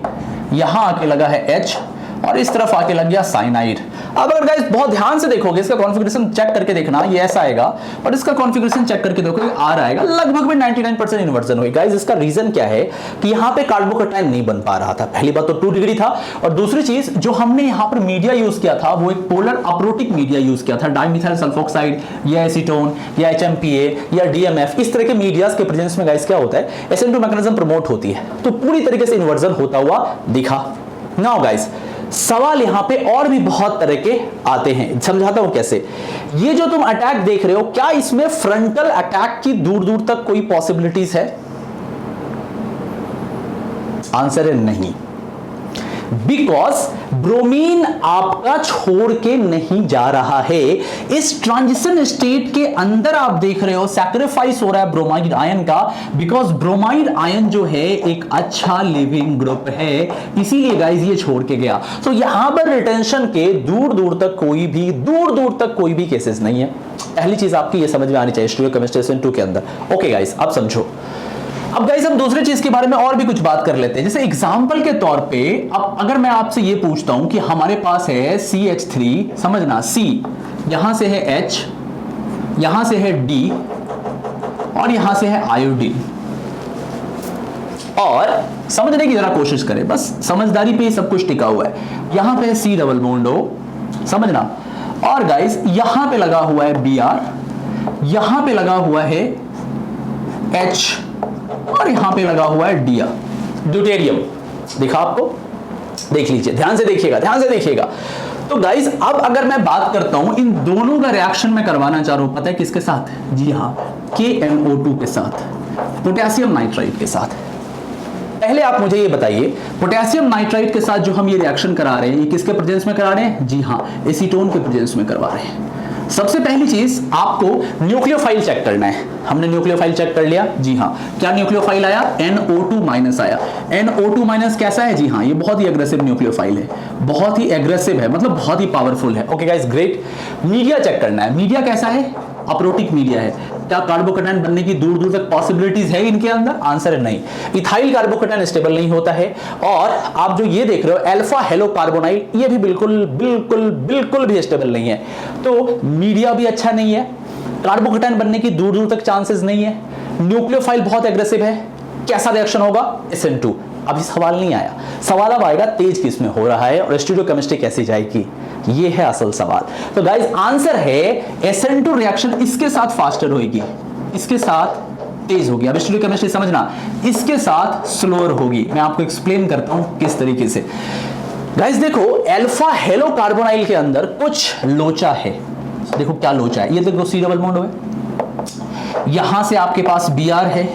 यहां आके लगा है H, और इस तरफ आके लग गया साइनाइड। अब अगर गाइस बहुत ध्यान से देखोगे, इसका कॉन्फ़िगरेशन चेक करके देखना, ये ऐसा आएगा, और इसका कॉन्फ़िगरेशन चेक करके देखोगे R आएगा, लगभग में 99% इन्वर्जन होगी। गाइस इसका रीजन क्या है कि यहाँ पे कार्बोकैटायन नहीं बन पा रहा था। पहली बात तो 2 डिग्री था, और दूसरी चीज जो हमने यहाँ पर मीडिया यूज किया था वो एक पोलर अप्रोटिक मीडिया यूज किया था, डाइमिथाइल सल्फोक्साइड या एसीटोन या HMPA या DMF, इस तरह के मीडियाज के प्रेजेंस में गाइस क्या होता है, SN2 मैकेनिज्म प्रमोट होती है, तो पूरी तरीके से इन्वर्जन होता हुआ दिखा। नाउ गाइस सवाल यहां पे और भी बहुत तरह के आते हैं, समझाता हूं कैसे। ये जो तुम अटैक देख रहे हो, क्या इसमें फ्रंटल अटैक की दूर दूर तक कोई पॉसिबिलिटीज है? आंसर है नहीं, बिकॉज ब्रोमीन आपका छोड़ के नहीं जा रहा है। इस ट्रांजिशन स्टेट के अंदर आप देख रहे हो सैक्रिफाइस हो रहा है ब्रोमाइड आयन का, बिकॉज ब्रोमाइड आयन जो है एक अच्छा लिविंग ग्रुप है, इसीलिए गाइस ये छोड़ के गया। तो यहां पर रिटेंशन के दूर दूर तक कोई भी केसेस नहीं है। पहली चीज आपकी ये समझ में आनी चाहिए स्टीरियोकेमिस्ट्री SN2 के अंदर। ओके गाइस, अब समझो। अब गाइस हम दूसरी चीज के बारे में और भी कुछ बात कर लेते हैं। जैसे एग्जांपल के तौर पे, अब अगर मैं आपसे ये पूछता हूं कि हमारे पास है CH3, समझना C, यहां से है H, यहां से है D, और यहां से है आयोडीन, और समझने की जरा कोशिश करें, बस समझदारी पे ही सब कुछ टिका हुआ है। यहां पे है C डबल बॉन्ड O, समझना, और गाइस यहां पे लगा हुआ है Br, यहां पे लगा हुआ है H, और यहां पे लगा हुआ है ड्यूटेरियम। दिखा आपको, देख लीजिए, ध्यान से देखिएगा। तो गाइस अब अगर मैं बात करता हूं, इन दोनों का रिएक्शन मैं करवाना चाह रहा हूं, पता है किसके साथ? जी हां, KNO2 के साथ, पोटेशियम नाइट्राइड के साथ। पहले आप मुझे ये बताइए, पोटेशियम नाइट्राइड के साथ जो हम ये रिएक्शन करा रहे हैं, ये किसके प्रेजेंस में करा रहे हैं? जी हां, एसीटोन के प्रेजेंस में करवा रहे हैं। सबसे पहली चीज आपको न्यूक्लियोफाइल चेक करना है। हमने न्यूक्लियोफाइल चेक कर लिया, जी हाँ। क्या न्यूक्लियोफाइल आया? NO2 माइनस आया। NO2 माइनस कैसा है? जी हाँ, ये बहुत ही एग्रेसिव न्यूक्लियोफाइल है, बहुत ही एग्रेसिव है, मतलब बहुत ही पावरफुल है। Okay guys, great. Media check करना है। मीडिया कैसा है? अप्रोटिक मीडिया है। क्या कार्बोकैटायन बनने की दूर दूर तक पॉसिबिलिटीज है इनके अंदर? आंसर है नहीं। इथाइल कार्बोकैटायन स्टेबल नहीं होता है। और आप जो ये देख रहे हो अल्फा हेलो कार्बोनाइल, ये भी बिल्कुल भी स्टेबल नहीं है। तो मीडिया भी अच्छा नहीं है, कार्बोकैटायन बनने की दूर दूर तक चांसेस नहीं है, न्यूक्लियोफाइल बहुत एग्रेसिव है। कैसा रिएक्शन होगा? SN2। अभी सवाल नहीं आया, सवाल अब आएगा तेज किस में हो रहा है और स्टीरियोकेमिस्ट्री कैसी जाएगी, ये है असल सवाल। तो गाइस आंसर है SN2 रिएक्शन इसके साथ फास्टर होगी, इसके साथ तेज होगी। अब स्टीरियोकेमिस्ट्री समझना, इसके साथ स्लोअर होगी। मैं आपको एक्सप्लेन करता हूं किस तरीके से। गाइस देखो, अल्फा हेलो कार्बोनाइल के अंदर कुछ लोचा है। देखो क्या लोचा है, ये देखो C डबल बॉन्ड है, यहां से आपके पास Br है,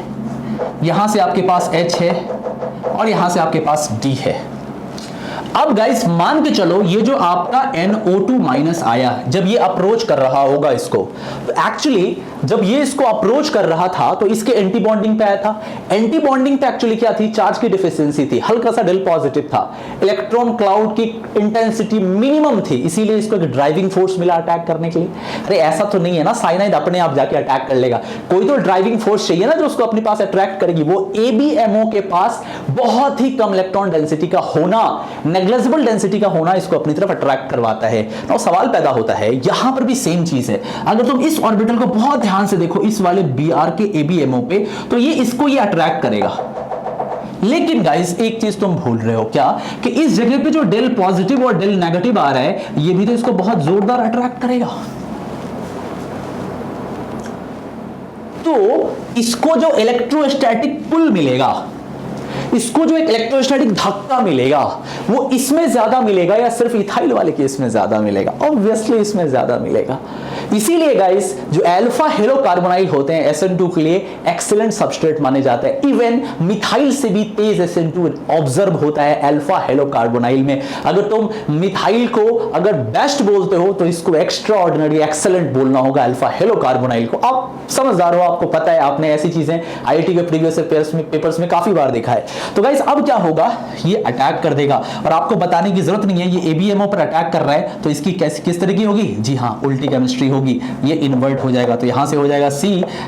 यहां से आपके पास H है, और यहां से आपके पास D है। अब गाइस मान के चलो ये जो आपका NO2 माइनस आया जब ये अप्रोच कर रहा होगा इसको, तो एक्चुअली जब ये इसको अप्रोच कर रहा था तो इसके एंटी बॉन्डिंग पे आया था। एंटी बॉन्डिंग पे एक्चुअली क्या थी, चार्ज की डिफिशियंसी थी, हल्का सा डेल पॉजिटिव था, इलेक्ट्रॉन क्लाउड की इंटेंसिटी मिनिमम थी, इसीलिए इसको एक ड्राइविंग फोर्स मिला अटैक करने के लिए। अरे ऐसा तो नहीं है ना साइनाइड अपने आप जाके अटैक कर लेगा, कोई तो ड्राइविंग फोर्स चाहिए ना जो उसको अपने पास अट्रैक्ट करेगी। वो ABMO के पास बहुत ही कम इलेक्ट्रॉन डेंसिटी का होना, नेग्लिजिबल डेंसिटी का होना इसको अपनी तरफ अट्रैक्ट करवाता है। तो सवाल पैदा होता है यहां पर भी सेम चीज है, अगर तुम इस ऑर्बिटल को बहुत ध्यान से देखो इस वाले Br के ABMO पे, तो ये इसको ये अट्रैक्ट करेगा। लेकिन गाइस एक चीज तुम भूल रहे हो क्या, कि इस जगह पे जो डेल पॉजिटिव और डेल नेगेटिव आ रहा है ये भी तो इसको बहुत जोरदार अट्रैक्ट करेगा। तो इसको जो इलेक्ट्रोस्टैटिक पुल मिलेगा, इसको जो एक इलेक्ट्रोस्टैटिक धक्का मिलेगा वो इसमें ज्यादा मिलेगा या सिर्फ इथाइल वाले केस में ज्यादा मिलेगा? ऑब्वियसली इसमें ज्यादा मिलेगा। इसीलिए गाइस जो अल्फा हेलोकार्बोनाइल होते हैं SN2 के लिए एक्सीलेंट सबस्ट्रेट माने जाते हैं। इवन मिथाइल से भी तेज SN2 ऑब्जर्व होता है अल्फा हेलोकार्बोनाइल में। अगर तुम मिथाइल को अगर बेस्ट बोलते हो तो इसको एक्स्ट्रा ऑर्डिनरी एक्सीलेंट बोलना होगा अल्फा हेलोकार्बोनाइल को। आप समझदार हो, आपको पता है, आपने ऐसी चीजें IIT के प्रीवियस पेपर्स में काफी बार देखा है। तो गाइस अब क्या होगा, ये अटैक कर देगा और आपको बताने की जरूरत नहीं है ये ABMO पर अटैक कर रहा है तो इसकी किस तरह की होगी, जी हाँ उल्टी केमिस्ट्री होगी, ये इन्वर्ट हो जाएगा। तो यहां से हो जाएगा C,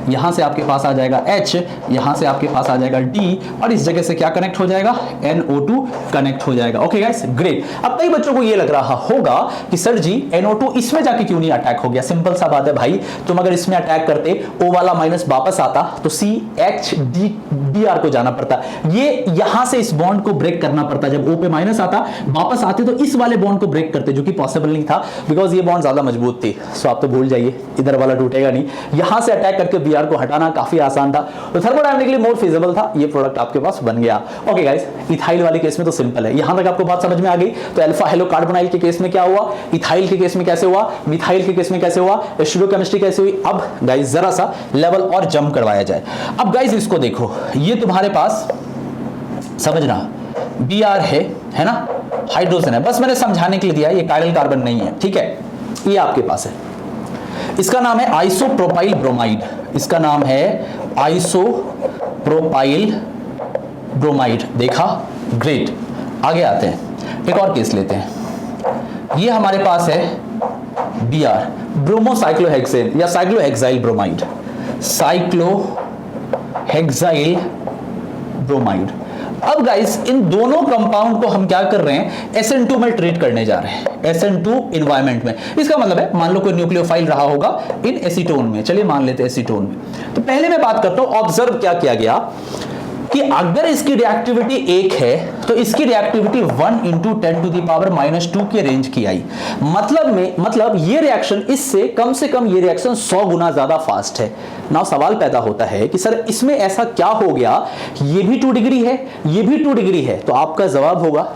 यहां से आपके पास आ जाएगा H, यहां से आपके पास आ जाएगा D और इस जगह से क्या कनेक्ट हो जाएगा, NO2 कनेक्ट हो जाएगा। Okay guys great. अब कई बच्चों को ये लग रहा होगा कि सर जी NO2 इसमें जाके क्यों नहीं अटैक हो गया? सिंपल सा बात है भाई, तुम अगर इसमें अटैक करते O वाला माइनस वापस आता तो CHDBr को जाना पड़ता, ये यहां से इस बॉन्ड को ब्रेक करना पड़ता। जब O पे माइनस आता वापस आते तो इस वाले बॉन्ड को ब्रेक करते, जो कि पॉसिबल नहीं था बिकॉज ये बॉन्ड ज्यादा मजबूत थी। सो आप तो भूल जाइए, इधर वाला टूटेगा नहीं। यहां से अटैक करके Br को हटाना काफी आसान था, तो थर्मोडायनेमिकली मोर फिजिबल था, ये प्रोडक्ट आपके पास बन गया। ओके गाइस, इथाइल वाले केस में तो सिंपल है, यहां तक आपको बात समझ में आ गई। तो अल्फा हेलोकार्बोनाइल के केस में क्या हुआ, इथाइल के केस में कैसे हुआ, मिथाइल के केस में कैसे हुआ, स्टीरियोकेमिस्ट्री कैसे हुई। अब गाइस जरा सा लेवल और जंप करवाया जाए। अब गाइस इसको देखो, ये तुम्हारे पास समझना Br है ना, हाइड्रोजन है, बस मैंने समझाने के लिए दिया, ये कायरल कार्बन नहीं है, ठीक है। ये आपके पास है, इसका नाम है आइसोप्रोपाइल ब्रोमाइड, इसका नाम है आइसोप्रोपाइल ब्रोमाइड। देखा, ग्रेट। आगे आते हैं, एक और केस लेते हैं। ये हमारे पास है Br, ब्रोमोसाइक्लोहेक्सेन या साइक्लोहेक्साइल ब्रोमाइड, साइक्लोहेक्साइल ब्रोमाइड। अब गाइस इन दोनों कंपाउंड को हम क्या कर रहे हैं, SN2 में ट्रीट करने जा रहे हैं, SN2 एनवायरनमेंट में। इसका मतलब है मान लो कोई न्यूक्लियोफाइल रहा होगा इन एसीटोन में, चलिए मान लेते हैं एसीटोन में। तो पहले मैं बात करता हूं, ऑब्जर्व क्या किया गया कि अगर इसकी रिएक्टिविटी 1 है तो इसकी रिएक्टिविटी 1 × 10⁻⁻² के रेंज की आई। मतलब ये रिएक्शन इससे कम से कम ये रिएक्शन 100 गुना ज्यादा फास्ट है। नाउ सवाल पैदा होता है कि सर इसमें ऐसा क्या हो गया, ये भी 2 डिग्री है, ये भी 2 डिग्री है। तो आपका जवाब होगा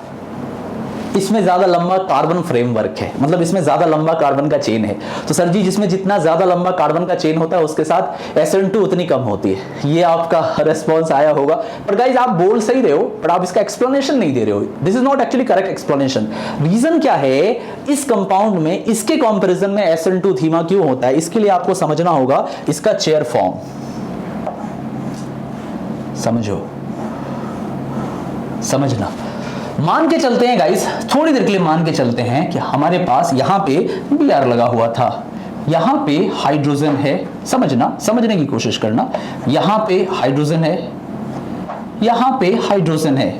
इसमें ज्यादा लंबा कार्बन फ्रेमवर्क है, मतलब इसमें ज्यादा लंबा कार्बन का चेन है। तो सर जी जिसमें जितना ज्यादा लंबा कार्बन का चेन होता है उसके साथ SN2 उतनी कम होती है। ये आपका रेस्पॉन्स आया होगा, पर गाइस आप बोल सही रहे हो, पर आप इसका एक्सप्लेनेशन नहीं दे रहे हो। This is not actually correct explanation. Reason क्या है, इस कंपाउंड में इसके कंपेरिजन में SN2 धीमा क्यों होता है, इसके लिए आपको समझना होगा इसका चेयर फॉर्म। समझना, मान के चलते हैं गाइस, थोड़ी देर के लिए मान के चलते हैं कि हमारे पास यहां पे Br लगा हुआ था, यहां पे हाइड्रोजन है, समझने की कोशिश करना, यहां पे हाइड्रोजन है, यहां पे हाइड्रोजन है।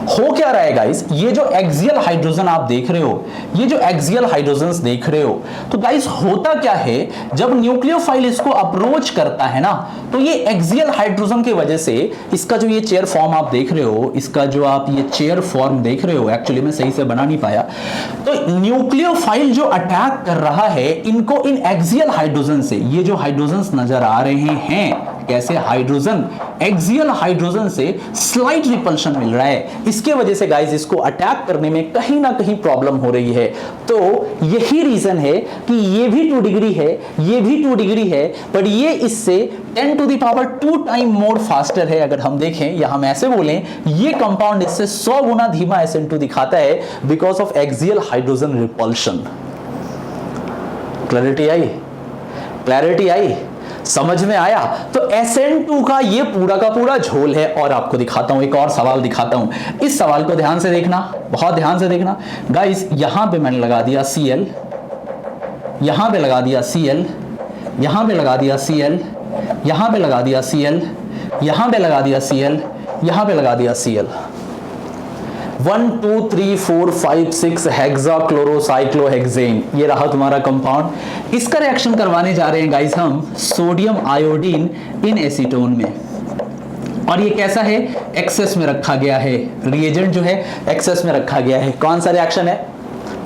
हो क्या रहा है गाइस, ये जो एक्सियल हाइड्रोजन आप देख रहे हो, ये जो एक्सियल हाइड्रोजन्स देख रहे हो, तो गाइस होता क्या है, जब न्यूक्लियोफाइल इसको अप्रोच करता है ना, तो ये एक्सियल हाइड्रोजन की वजह से इसका जो ये चेयर फॉर्म आप देख रहे हो, इसका जो आप ये चेयर फॉर्म देख रहे हो, एक्चुअली मैं सही से बना नहीं पाया। तो न्यूक्लियोफाइल जो अटैक कर रहा है इनको इन एक्सियल हाइड्रोजन से, ये जो हाइड्रोजन्स नजर आ रहे हैं कैसे? हाइड्रोजन, एक्सियल हाइड्रोजन से स्लाइट रिपल्शन मिल रहा है, इसके वजह से गाइस इसको अटैक करने में कहीं ना कहीं प्रॉब्लम हो रही है। तो यही रीजन है कि ये भी 2 डिग्री है, ये भी 2 डिग्री है, बट ये इससे 10 to the power 2 time more faster है। अगर हम देखें या हम ऐसे बोलें, ये कंपाउंड इससे 100 गुना धीमा SN2 दिखाता है because of axial hydrogen repulsion. Clarity आई? क्लैरिटी आई? समझ में आया? तो SN2 का ये पूरा का पूरा झोल है। और आपको दिखाता हूं, एक और सवाल दिखाता हूं, इस सवाल को ध्यान से देखना, बहुत ध्यान से देखना गाइस। यहां पे मैंने लगा दिया Cl, यहां पे लगा दिया Cl, यहां पे लगा दिया Cl, यहां पे लगा दिया Cl, यहां पे लगा दिया Cl, यहां पे लगा दिया Cl। 1 2 3 4 5 6 हेक्साक्लोरोसाइक्लोहेक्सेन, ये रहा तुम्हारा कंपाउंड। इसका रिएक्शन करवाने जा रहे हैं गाइस हम सोडियम आयोडीन इन एसीटोन में। और ये कैसा है? एक्सेस में रखा गया है, रिएजेंट जो है एक्सेस में रखा गया है। कौन सा रिएक्शन है?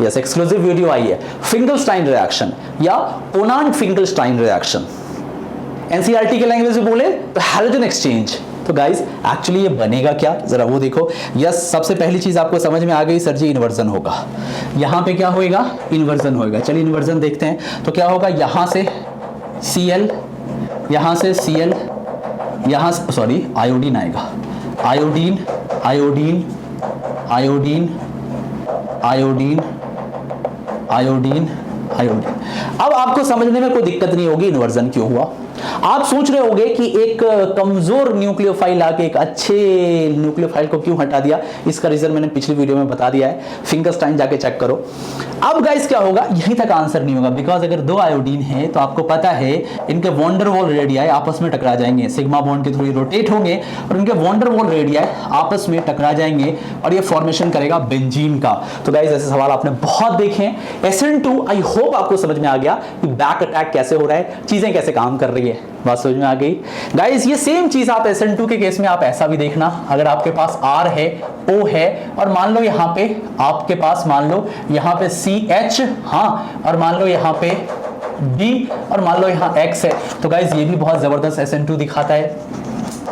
यस, एक्सक्लूसिव वीडियो आई है, फिंगलस्टाइन रिएक्शन या पोनांट फिंगलस्टाइन रिएक्शन। एनसीईआरटी के लैंग्वेज में बोले तो हैलोजन एक्सचेंज। तो गाइस एक्चुअली ये बनेगा क्या, जरा वो देखो। यस, सबसे पहली चीज आपको समझ में आ गई सर जी, इन्वर्जन होगा। यहां पे क्या होएगा? इन्वर्जन होएगा। चलिए इन्वर्जन देखते हैं। तो क्या होगा? यहां से Cl, यहां से Cl, यहां से सॉरी आयोडीन आएगा, iodine iodine iodine iodine iodine iodine. अब आपको समझने में कोई दिक्कत नहीं होगी इन्वर्जन क्यों हुआ। आप सोच रहे होंगे कि एक कमजोर न्यूक्लियोफाइल आके एक अच्छे न्यूक्लियोफाइल को क्यों हटा दिया। इसका रीजन मैंने पिछली वीडियो में बता दिया है, फिंगलस्टाइन जाके चेक करो। अब गाइस क्या होगा? यहीं तक आंसर नहीं होगा, बिकॉज अगर 2 आयोडीन है तो आपको पता है इनके वॉन्डर वॉल रेडियाई आपस में टकरा जाएंगे, सिग्मा बॉन्ड के थ्रू रोटेट होंगे और इनके वॉन्डर वॉल रेडियाई आपस में टकरा जाएंगे और ये फॉर्मेशन करेगा बेंजीन का। तो गाइस ऐसे सवाल आपने बहुत देखे हैं। SN2 आई होप आपको समझ में आ गया कि बैक अटैक कैसे हो रहा है, चीजें कैसे काम कर रही है, बात समझ में आ गई। गाइस ये सेम चीज आप SN2 के केस में आप ऐसा भी देखना, अगर आपके पास R है, O है और मान लो यहाँ पे आपके पास मान लो यहाँ पे CH, हाँ, और मान लो यहाँ पे D और मान लो यहाँ X है, तो गाइस ये भी बहुत जबरदस्त SN2 दिखाता है।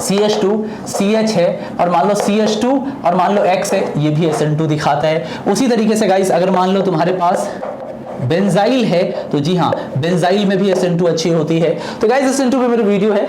CH2 CH है और मान लो CH2 और मान लो X है, ये भी SN2 दिखाता है। उसी तरीके से गाइस अगर मान लो तुम्हारे पास बेंजाइल है तो जी हाँ, बेंजाइल में भी SN2 अच्छी होती है। तो गाइस SN2 पे मेरी वीडियो है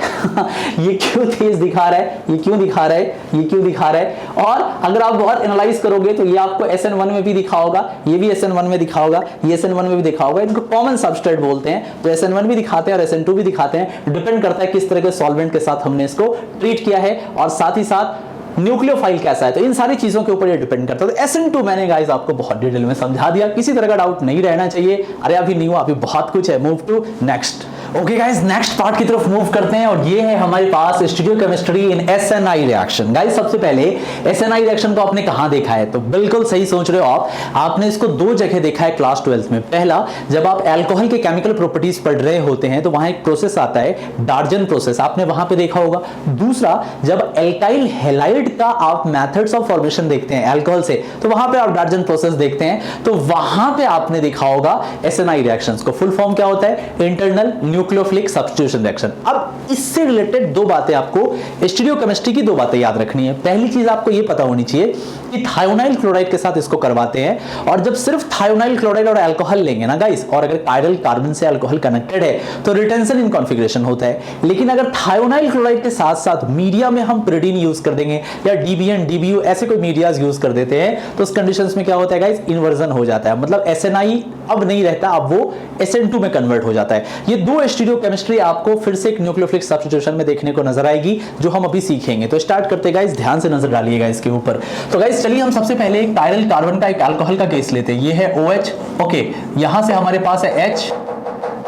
ये क्यों तेज दिखा रहा है, ये क्यों दिखा रहा है, ये क्यों दिखा रहा है। और अगर आप बहुत एनालाइज करोगे तो ये आपको SN1 में भी दिखा होगा, ये भी SN1 में दिखा होगा, ये SN1 में भी दिखा होगा। इनको कॉमन सबस्ट्रेट बोलते हैं, तो SN1 भी दिखाते हैं और SN2 भी दिखाते हैं। डिपेंड करता है किस तरह के सॉल्वेंट के साथ हमने इसको ट्रीट किया है और साथ ही साथ न्यूक्लियोफाइल कैसा है, तो इन सारी चीजों के ऊपर ये डिपेंड करता है। तो SN2 मैंने गाइस आपको बहुत डिटेल में समझा दिया, किसी तरह का डाउट नहीं रहना चाहिए। अरे अभी नहीं हुआ, अभी बहुत कुछ है। Move to next. Okay guys, next part की तरफ मूव करते हैं और ये है हमारे पास stereochemistry in SNI reaction. Guys सबसे पहले SNI रिएक्शन को आपने कहां देखा है, तो बिल्कुल सही सोच रहे हो आप, आपने इसको 2 जगह देखा है क्लास 12th में। पहला, जब आप अल्कोहल के केमिकल प्रॉपर्टीज पढ़ रहे होते हैं तो वहां एक प्रोसेस आता है डार्जन प्रोसेस, आपने वहां पे देखा होगा। दूसरा, जब एल्काइल हैलाइड का आप मेथड्स ऑफ फॉर्मेशन देखते हैं अल्कोहल से, तो वहां पे आप डार्जन प्रोसेस देखते हैं, तो वहां पे आपने देखा होगा SNI रिएक्शंस को। फुल फॉर्म क्या होता है? Internal nucleophilic substitution reaction. अब इससे रिलेटेड 2 बातें आपको स्टीरियोकेमिस्ट्री की 2 बातें याद रखनी है। पहली चीज आपको यह पता होनी चाहिए कि थायोनाइल क्लोराइड के साथ इसको करवाते हैं, और जब सिर्फ थायोनाइल क्लोराइड और अल्कोहल लेंगे ना गाइस, और अगर कायरल कार्बन से अल्कोहल कनेक्टेड है तो रिटेंशन इन कॉन्फ़िगरेशन होता है। लेकिन अगर थायोनाइल क्लोराइड के साथ साथ मीडिया में हम प्रिडीन यूज कर देंगे या DBN DBU ऐसे कोई मीडियाज यूज कर देते हैं, तो उस कंडीशंस में क्या होता है गाइस? इन्वर्जन हो जाता है, मतलब SNI अब नहीं रहता, अब वो SN2 में कन्वर्ट हो जाता है। ये 2 स्टीरियोकेमिस्ट्री आपको फिर से एक न्यूक्लियोफिलिक सब्स्टिट्यूशन में देखने को नजर आएगी, जो हम अभी सीखेंगे। तो स्टार्ट करते हैं गाइस, ध्यान से नजर डालिएगा इसके ऊपर। तो गाइस चलिए हम सबसे पहले एक कायरल कार्बन का एक अल्कोहल का केस लेते हैं। ये है OH, ओके, यहां से हमारे पास है H,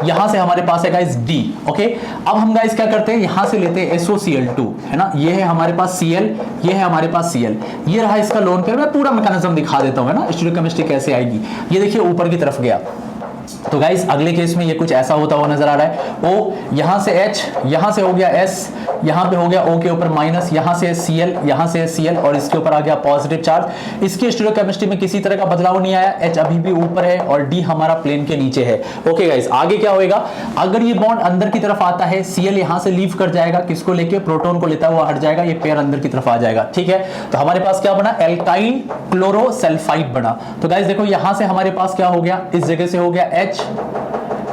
यहां से हमारे पास है गाइस D, ओके। अब हम गाइस क्या करते हैं, यहां से लेते हैं SOCl2, है ना, ये है हमारे पास Cl, ये है हमारे पास Cl, ये रहा इसका लोन पेयर। मैं पूरा मैकेनिज्म दिखा देता हूं, है ना, स्टीरियोकेमिस्ट्री कैसे आएगी। ये देखिए ऊपर की तरफ गया, तो गाइस अगले केस में ये कुछ ऐसा होता हुआ नजर आ रहा है। O यहां से H, यहां से हो गया S, यहां पे हो गया O के ऊपर माइनस, यहां से Cl, यहां से Cl और इसके ऊपर आ गया पॉजिटिव चार्ज। इसकी स्टीरियोकेमिस्ट्री में किसी तरह का बदलाव नहीं आया, H अभी भी ऊपर है और D हमारा प्लेन के नीचे है। ओके गाइस, आगे क्या होएगा, अगर ये बॉन्ड अंदर की तरफ आता है, Cl यहां से लीव कर जाएगा, किसको लेके, प्रोटॉन को लेता हुआ हट जाएगा, ये पेयर अंदर की तरफ आ जाएगा। ठीक है, तो हमारे पास क्या बना, एल्काइल क्लोरोसल्फाइड बना। तो गाइस देखो यहां से हमारे पास क्या हो गया, इस जगह से हो गया H,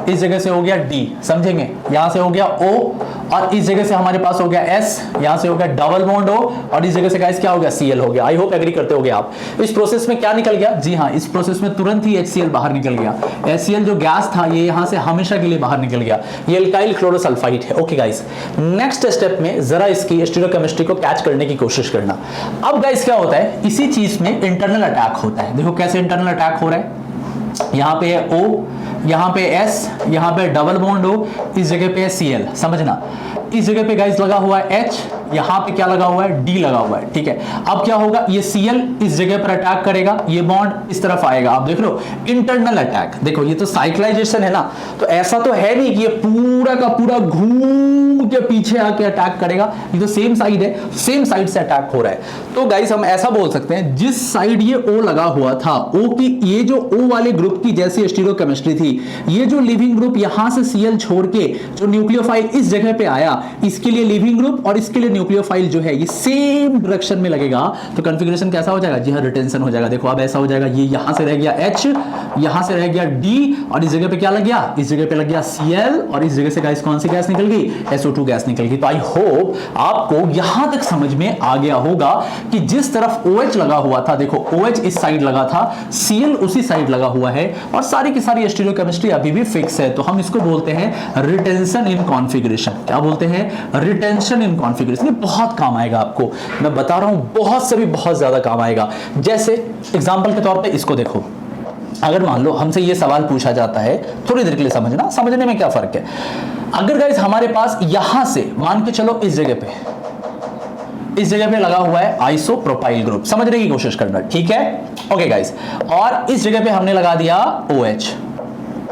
इस जगह से हो गया D, समझेंगे, यहां से हो गया O और इस जगह से हमारे पास हो गया S, यहां से हो गया डबल बॉन्ड O और इस जगह से गाइस क्या हो गया, Cl हो गया। आई होप एग्री करते होगे आप। इस प्रोसेस में क्या निकल गया, जी हां, इस प्रोसेस में तुरंत ही HCl बाहर निकल गया। HCl जो गैस था ये यहां से हमेशा के लिए बाहर निकल गया। ये एल्काइल क्लोरोसल्फाइड है। ओके गाइस, नेक्स्ट स्टेप में जरा इसकी स्टीरियोकेमिस्ट्री को कैच करने की कोशिश करना। अब गाइस क्या होता है, इसी चीज में इंटरनल अटैक होता है। देखो कैसे इंटरनल अटैक हो रहा है, यहां पे है O, यहां पे S, यहां पे डबल बॉन्ड O, इस जगह पे है Cl, समझना। इस जगह पे गाइस लगा हुआ है H, यहां पे क्या लगा हुआ है, D लगा हुआ है। ठीक है, अब क्या होगा, ये Cl इस जगह पर अटैक करेगा, ये बॉन्ड इस तरफ आएगा। आप देख लो इंटरनल अटैक, देखो ये तो साइक्लाइजेशन है ना, तो ऐसा तो है नहीं कि ये पूरा का पूरा घूम के पीछे आके अटैक करेगा, ये तो सेम साइड है, सेम साइड से अटैक हो रहा है। तो गाइस हम ऐसा बोल सकते हैं, जिस साइड ये O लगा हुआ था, O की ये जो O वाले ग्रुप की जैसी स्टीरियोकेमिस्ट्री थी, ये जो लिविंग ग्रुप यहां से Cl छोड़ के जो न्यूक्लियोफाइल इस जगह पे आया, इसके लिए लिविंग ग्रुप और इसके लिए न्यूक्लियोफाइल जो है ये सेम डायरेक्शन में लगेगा, तो कॉन्फ़िगरेशन कैसा हो जाएगा, जी हां, रिटेंशन हो जाएगा। देखो अब ऐसा हो जाएगा, ये यहां से रह गया H, यहां से रह गया D और इस जगह पे क्या लग गया, इस जगह पे लग गया Cl और इस जगह से गाइस कौन सी गैस निकल गई, SO2 गैस निकल गई। तो आई होप आपको यहां तक समझ में आ गया होगा कि जिस तरफ OH लगा हुआ था, देखो OH इस साइड लगा था, Cl उसी साइड लगा हुआ है और सारी की सारी स्टीरियोकेमिस्ट्री अभी भी फिक्स है। तो हम इसको बोलते हैं रिटेंशन इन कॉन्फ़िगरेशन। क्या बोलते हैं, रिटेंशन इन कॉन्फ़िगरेशन। ये बहुत काम आएगा आपको, मैं बता रहा हूं, बहुत से भी बहुत ज्यादा काम आएगा। जैसे एग्जांपल के तौर पे इसको देखो, अगर मान लो हमसे ये सवाल पूछा जाता है, थोड़ी देर के लिए समझना, समझने में क्या फर्क है। अगर गाइस हमारे पास यहां से मान के चलो इस जगह पे लगा हुआ है आइसोप्रोपाइल ग्रुप, समझने की कोशिश करना, ठीक है। ओके गाइस, और इस जगह पे हमने लगा दिया OH,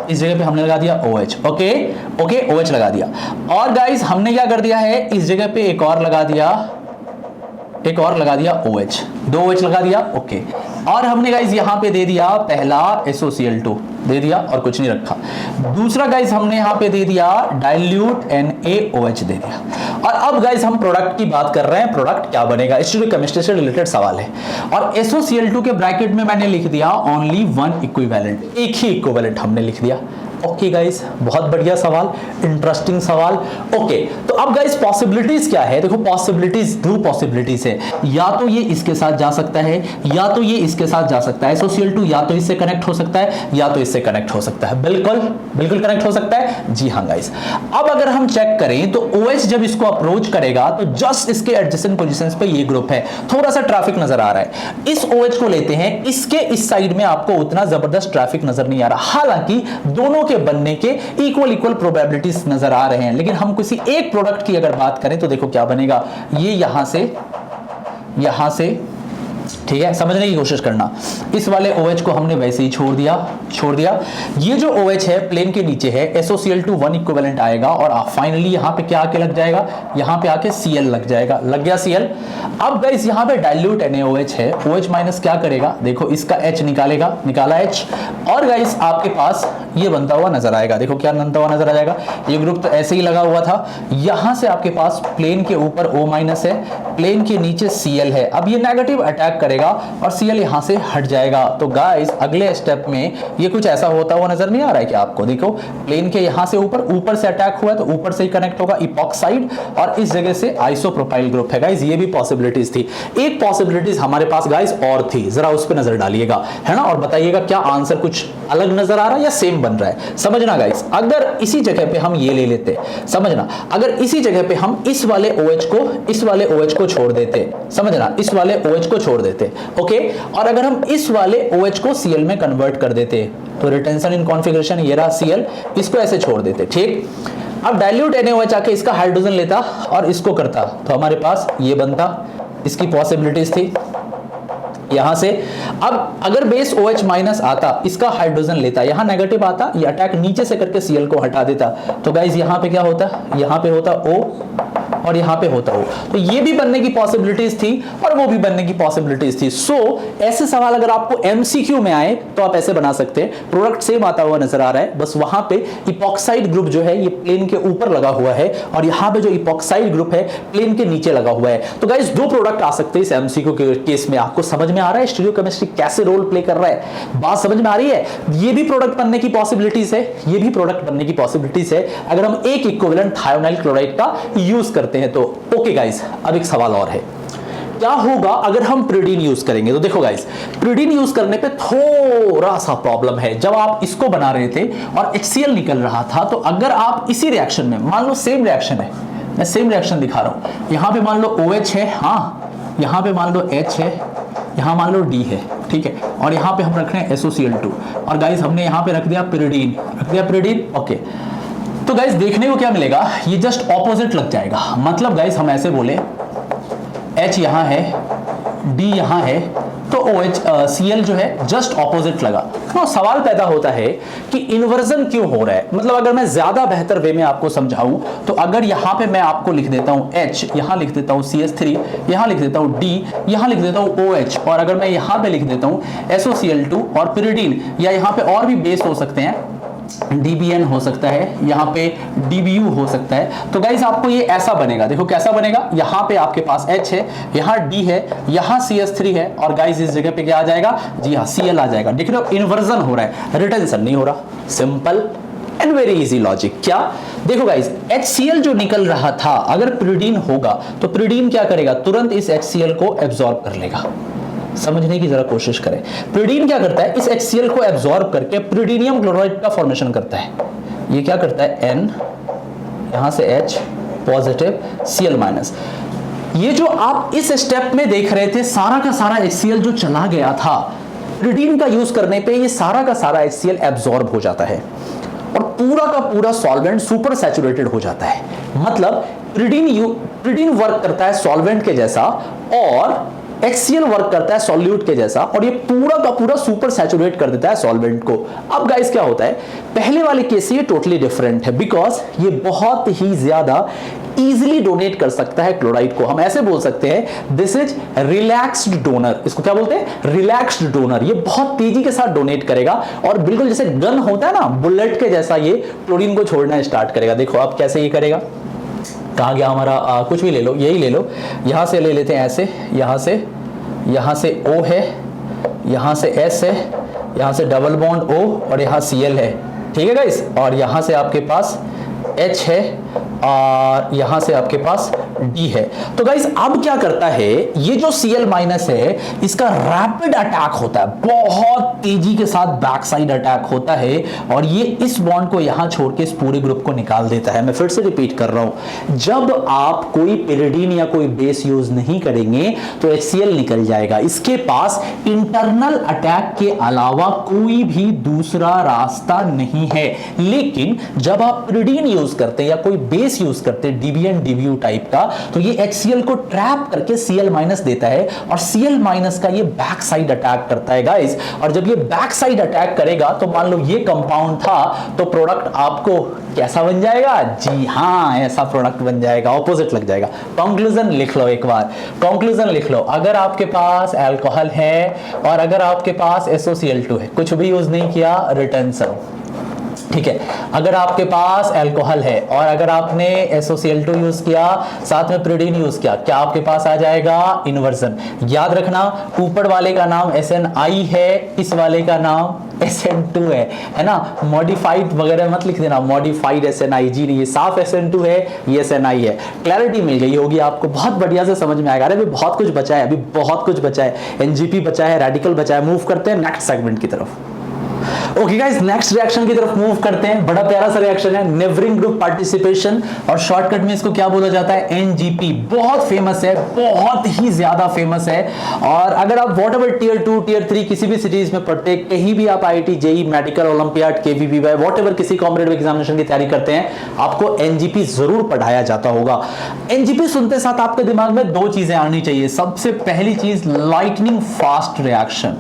इस जगह पे हमने लगा दिया OH, ओके OH लगा दिया। और गाइस हमने क्या कर दिया है, इस जगह पे एक और लगा दिया OH, 2 OH लगा दिया, ओके। और हमने गाइस यहां पे दे दिया पहला SOCl2 दे दिया और कुछ नहीं रखा। दूसरा गाइस हमने यहां पे दे दिया डाइल्यूट NaOH दे दिया। और अब गाइस हम प्रोडक्ट की बात कर रहे हैं, प्रोडक्ट क्या बनेगा, स्टीरियोकेमिस्ट्री से रिलेटेड सवाल है। और SOCl2 के ब्रैकेट में मैंने लिख दिया ओनली वन इक्विवेलेंट, एक ही इक्विवेलेंट हमने लिख दिया। ओके गाइस, बहुत बढ़िया सवाल, इंटरेस्टिंग सवाल। ओके, तो अब गाइस पॉसिबिलिटीज क्या है, देखो पॉसिबिलिटीज, दो पॉसिबिलिटीज है, या तो ये इसके साथ जा सकता है या तो ये इसके साथ जा सकता है। SOCl2 या तो इससे कनेक्ट हो सकता है या तो इससे कनेक्ट हो सकता है, बिल्कुल कनेक्ट हो सकता है, जी हाँ गाइस। अब अगर हम चेक करें तो OH जब इसको अप्रोच करेगा तो जस्ट इसके एडजेसेंट पोजीशंस पे ये ग्रुप है, थोड़ा सा ट्रैफिक नजर आ रहा है। इस OH को लेते हैं, इसके इस साइड में आपको उतना जबरदस्त ट्रैफिक नजर नहीं आ रहा, हालांकि दोनों के बनने के इक्वल प्रोबेबिलिटीज नजर आ रहे हैं। लेकिन हम किसी एक प्रोडक्ट की अगर बात करें तो देखो क्या बनेगा, ये यहां से ठीक है, समझने की कोशिश करना। इस वाले OH को हमने वैसे ही छोड़ दिया। ये जो OH है प्लेन के नीचे है, SOCl2 1 इक्विवेलेंट आएगा और फाइनली यहां पे क्या आके लग जाएगा, यहां पे आके Cl लग जाएगा, लग गया Cl। अब गाइस यहां पे डाइल्यूट NaOH है, OH माइनस क्या करेगा, देखो इसका H निकालेगा, निकाला H, और गाइस आपके पास ये बनता हुआ नजर आएगा। देखो क्या बनता हुआ नजर आ जाएगा, ये ग्रुप तो ऐसे ही लगा हुआ था, यहां से आपके पास प्लेन के ऊपर O माइनस है, प्लेन के नीचे Cl है। अब ये नेगेटिव अटैक करेगा और Cl यहां से हट जाएगा। तो गाइस अगले स्टेप में ये कुछ ऐसा होता हुआ नजर नहीं आ रहा है कि आपको, देखो प्लेन के यहां से ऊपर से अटैक हुआ है तो ऊपर से ही कनेक्ट होगा इपॉक्साइड और इस जगह से आइसोप्रोपाइल ग्रुप है। गाइस ये भी पॉसिबिलिटीज थी। एक पॉसिबिलिटीज हमारे पास गाइस और थी, जरा उस पर नजर डालिएगा, है ना, और बताइएगा क्या आंसर कुछ अलग नजर आ रहा है या सेम बन रहा है। समझना गाइस, अगर इसी जगह पे हम ये ले लेते, समझना, अगर इसी जगह पे हम इस वाले OH को छोड़ देते, समझना, इस वाले OH को छोड़ देते, ओके, और अगर हम इस वाले OH को Cl में कन्वर्ट कर देते तो रिटेंशन इन कॉन्फ़िगरेशन ये रहा Cl, इसको ऐसे छोड़ देते, ठीक। अब डाइल्यूट NaOH आके इसका हाइड्रोजन लेता और इसको करता तो हमारे पास ये बनता, इसकी पॉसिबिलिटीज थी, यहां से। अब अगर बेस OH माइनस आता, इसका हाइड्रोजन लेता, यहां नेगेटिव आता, ये अटैक नीचे से करके Cl को हटा देता, तो गाइज यहां पे क्या होता, यहां पे होता O और यहां पे होता O। तो ये भी बनने की पॉसिबिलिटीज थी और वो भी बनने की पॉसिबिलिटीज थी। सो ऐसे सवाल अगर आपको MCQ में आए तो आप ऐसे बना सकते हैं। प्रोडक्ट सेम आता हुआ नजर आ रहा है, बस वहां पे इपॉक्साइड ग्रुप जो है ये प्लेन के ऊपर लगा हुआ है और यहां पे जो इपॉक्साइड ग्रुप है प्लेन के नीचे लगा हुआ है। तो गाइज दो प्रोडक्ट आ सकते हैं इस MCQ के केस में। आपको समझ में आ रहा है स्टीरियोकेमिस्ट्री कैसे रोल प्ले कर रहा है, बात समझ में आ रही है। ये भी प्रोडक्ट बनने की पॉसिबिलिटीज है, ये भी प्रोडक्ट बनने की पॉसिबिलिटीज है अगर हम एक इक्विवेलेंट थायोनाइल क्लोराइड का यूज करते हैं तो। ओके गाइस, अब एक सवाल और है, क्या होगा अगर हम प्रिडीन यूज करेंगे। तो देखो गाइस, प्रिडीन यूज करने पे थोड़ा सा प्रॉब्लम है। जब आप इसको बना रहे थे और HCl निकल रहा था, तो अगर आप इसी रिएक्शन में, मान लो सेम रिएक्शन है, मैं सेम रिएक्शन दिखा रहा हूं, यहां पे मान लो OH है, हाँ यहां पे मान लो H है, यहां मान लो D है, ठीक है, और यहां पे हम रख रहे हैं SOCl2 और गाइस हमने यहां पे रख दिया प्रिडीन, ओके। तो गाइस देखने को क्या मिलेगा, ये जस्ट ऑपोजिट लग जाएगा। मतलब गाइस हम ऐसे बोले H यहां है, D यहां है, तो OH Cl जो है जस्ट ऑपोजिट लगा। तो सवाल पैदा होता है कि इन्वर्जन क्यों हो रहा है। मतलब अगर मैं ज्यादा बेहतर वे में आपको समझाऊं तो अगर यहां पे मैं आपको लिख देता हूं H, यहां लिख देता हूं CH3, यहां लिख देता हूं D, यहां लिख देता हूं OH, और अगर मैं यहां पे लिख देता हूं SOCl2 और pyridine, या यहां पे और भी बेस हो सकते हैं, DBN हो सकता है, यहाँ पे DBU हो सकता है, तो गाइस आपको ये ऐसा बनेगा। देखो कैसा बनेगा, यहाँ पे आपके पास H है, यहाँ D है, यहाँ CH3 है, और गाइस इस जगह पे क्या आ जाएगा, जी हाँ Cl आ जाएगा। देख रहे हो इन्वर्जन हो रहा है, रिटेंशन नहीं हो रहा। Simple and very easy logic. क्या देखो गाइस, HCl जो निकल रहा था अगर प्रिडीन होगा तो प्रिडीन क्या करेगा, तुरंत इस HCl को एब्जॉर्ब कर लेगा। समझने की जरा कोशिश करें, प्रिडीन क्या करता है, इस HCl को एब्जॉर्ब करके प्रिडीनियम क्लोराइड का फॉर्मेशन करता है। ये क्या करता है, N यहां से H पॉजिटिव Cl माइनस। ये जो आप इस स्टेप में देख रहे थे, सारा का सारा HCl जो चला गया था, प्रिडीन का यूज करने पे ये सारा का सारा HCl एब्जॉर्ब हो जाता है और पूरा का पूरा सॉल्वेंट सुपर सैचुरेटेड हो जाता है। मतलब प्रिडीन वर्क करता है सॉल्वेंट के जैसा और HCl वर्क करता है सॉल्यूट के जैसा, और ये पूरा का पूरा सुपर सैचुरेट कर देता है सॉल्वेंट को। अब गाइस क्या होता है, पहले वाले केस से ये टोटली डिफरेंट है, बिकॉज ये बहुत ही ज्यादा इजीली डोनेट कर सकता है क्लोराइड को। हम ऐसे बोल सकते हैं दिस इज रिलैक्स्ड डोनर। इसको क्या बोलते हैं, रिलैक्स्ड डोनर। ये बहुत तेजी के साथ डोनेट करेगा और बिल्कुल जैसे गन होता है ना, बुलेट के जैसा ये क्लोरीन को छोड़ना स्टार्ट करेगा। देखो अब कैसे ये करेगा, कहाँ गया हमारा, कुछ भी ले लो, यही ले लो, यहां से ले लेते हैं ऐसे, यहां से O है, यहां से S है, यहां से डबल बॉन्ड O और यहां Cl है, ठीक है गाइस, और यहां से आपके पास H है और यहां से आपके पास D है। तो गाइस अब क्या करता है, ये जो Cl माइनस है इसका रैपिड अटैक होता है, बहुत तेजी के साथ बैक साइड अटैक होता है और ये इस बॉन्ड को यहां छोड़ के इस पूरे ग्रुप को निकाल देता है। मैं फिर से रिपीट कर रहा हूं, जब आप कोई pyridine या कोई बेस यूज नहीं करेंगे तो HCl निकल जाएगा। इसके पास इंटरनल अटैक के अलावा कोई भी दूसरा रास्ता नहीं है। लेकिन जब आप pyridine यूज करते हैं या कोई बेस यूज करते हैं DBN DBU टाइप का, तो ये HCl को ट्रैप करके Cl माइनस देता है और Cl माइनस का ये बैक साइड अटैक करता है गाइस। और जब ये बैक साइड अटैक करेगा तो मान लो ये कंपाउंड था, तो प्रोडक्ट आपको कैसा बन जाएगा, जी हां ऐसा प्रोडक्ट बन जाएगा, ऑपोजिट लग जाएगा। कंक्लूजन लिख लो, एक बार कंक्लूजन लिख लो, अगर आपके पास अल्कोहल है और अगर आपके पास SOCl2 है, कुछ भी यूज नहीं किया, रिटेंशन, ठीक है। अगर आपके पास अल्कोहल है और अगर आपने SOCl2 यूज किया, साथ में प्रिडीन यूज किया, क्या आपके पास आ जाएगा, इन्वर्जन। याद रखना ऊपर वाले का नाम SNI है, इस वाले का नाम SN2 है ना। मॉडिफाइड वगैरह मत लिख देना, मॉडिफाइड SNI जी नहीं, ये साफ SN2 है, ये SNI है। क्लैरिटी मिल गई होगी आपको, बहुत बढ़िया से समझ में आएगा। अरे अभी बहुत कुछ बचा है, अभी बहुत कुछ बचा है, NGP बचा है, रेडिकल बचा है। मूव करते हैं नेक्स्ट सेगमेंट की तरफ। ओके गाइस, नेक्स्ट रिएक्शन की तरफ मूव करते हैं। बड़ा प्यारा सा रिएक्शन है, नेबरिंग ग्रुप पार्टिसिपेशन, और शॉर्टकट में इसको क्या बोला जाता है, एनजीपी। बहुत फेमस है, बहुत ही ज्यादा फेमस है। और अगर आप वॉट एवर टियर 2 टियर 3 किसी भी सिटीज में पढ़ते हैं, कहीं भी आप IIT, JEE, medical, olympiad, KVPY, whatever किसी कॉम्पिटिटिव एग्जामिनेशन की तैयारी करते हैं, आपको एनजीपी जरूर पढ़ाया जाता होगा। एनजीपी सुनते साथ आपके दिमाग में दो चीजें आनी चाहिए। सबसे पहली चीज, lightning fast reaction.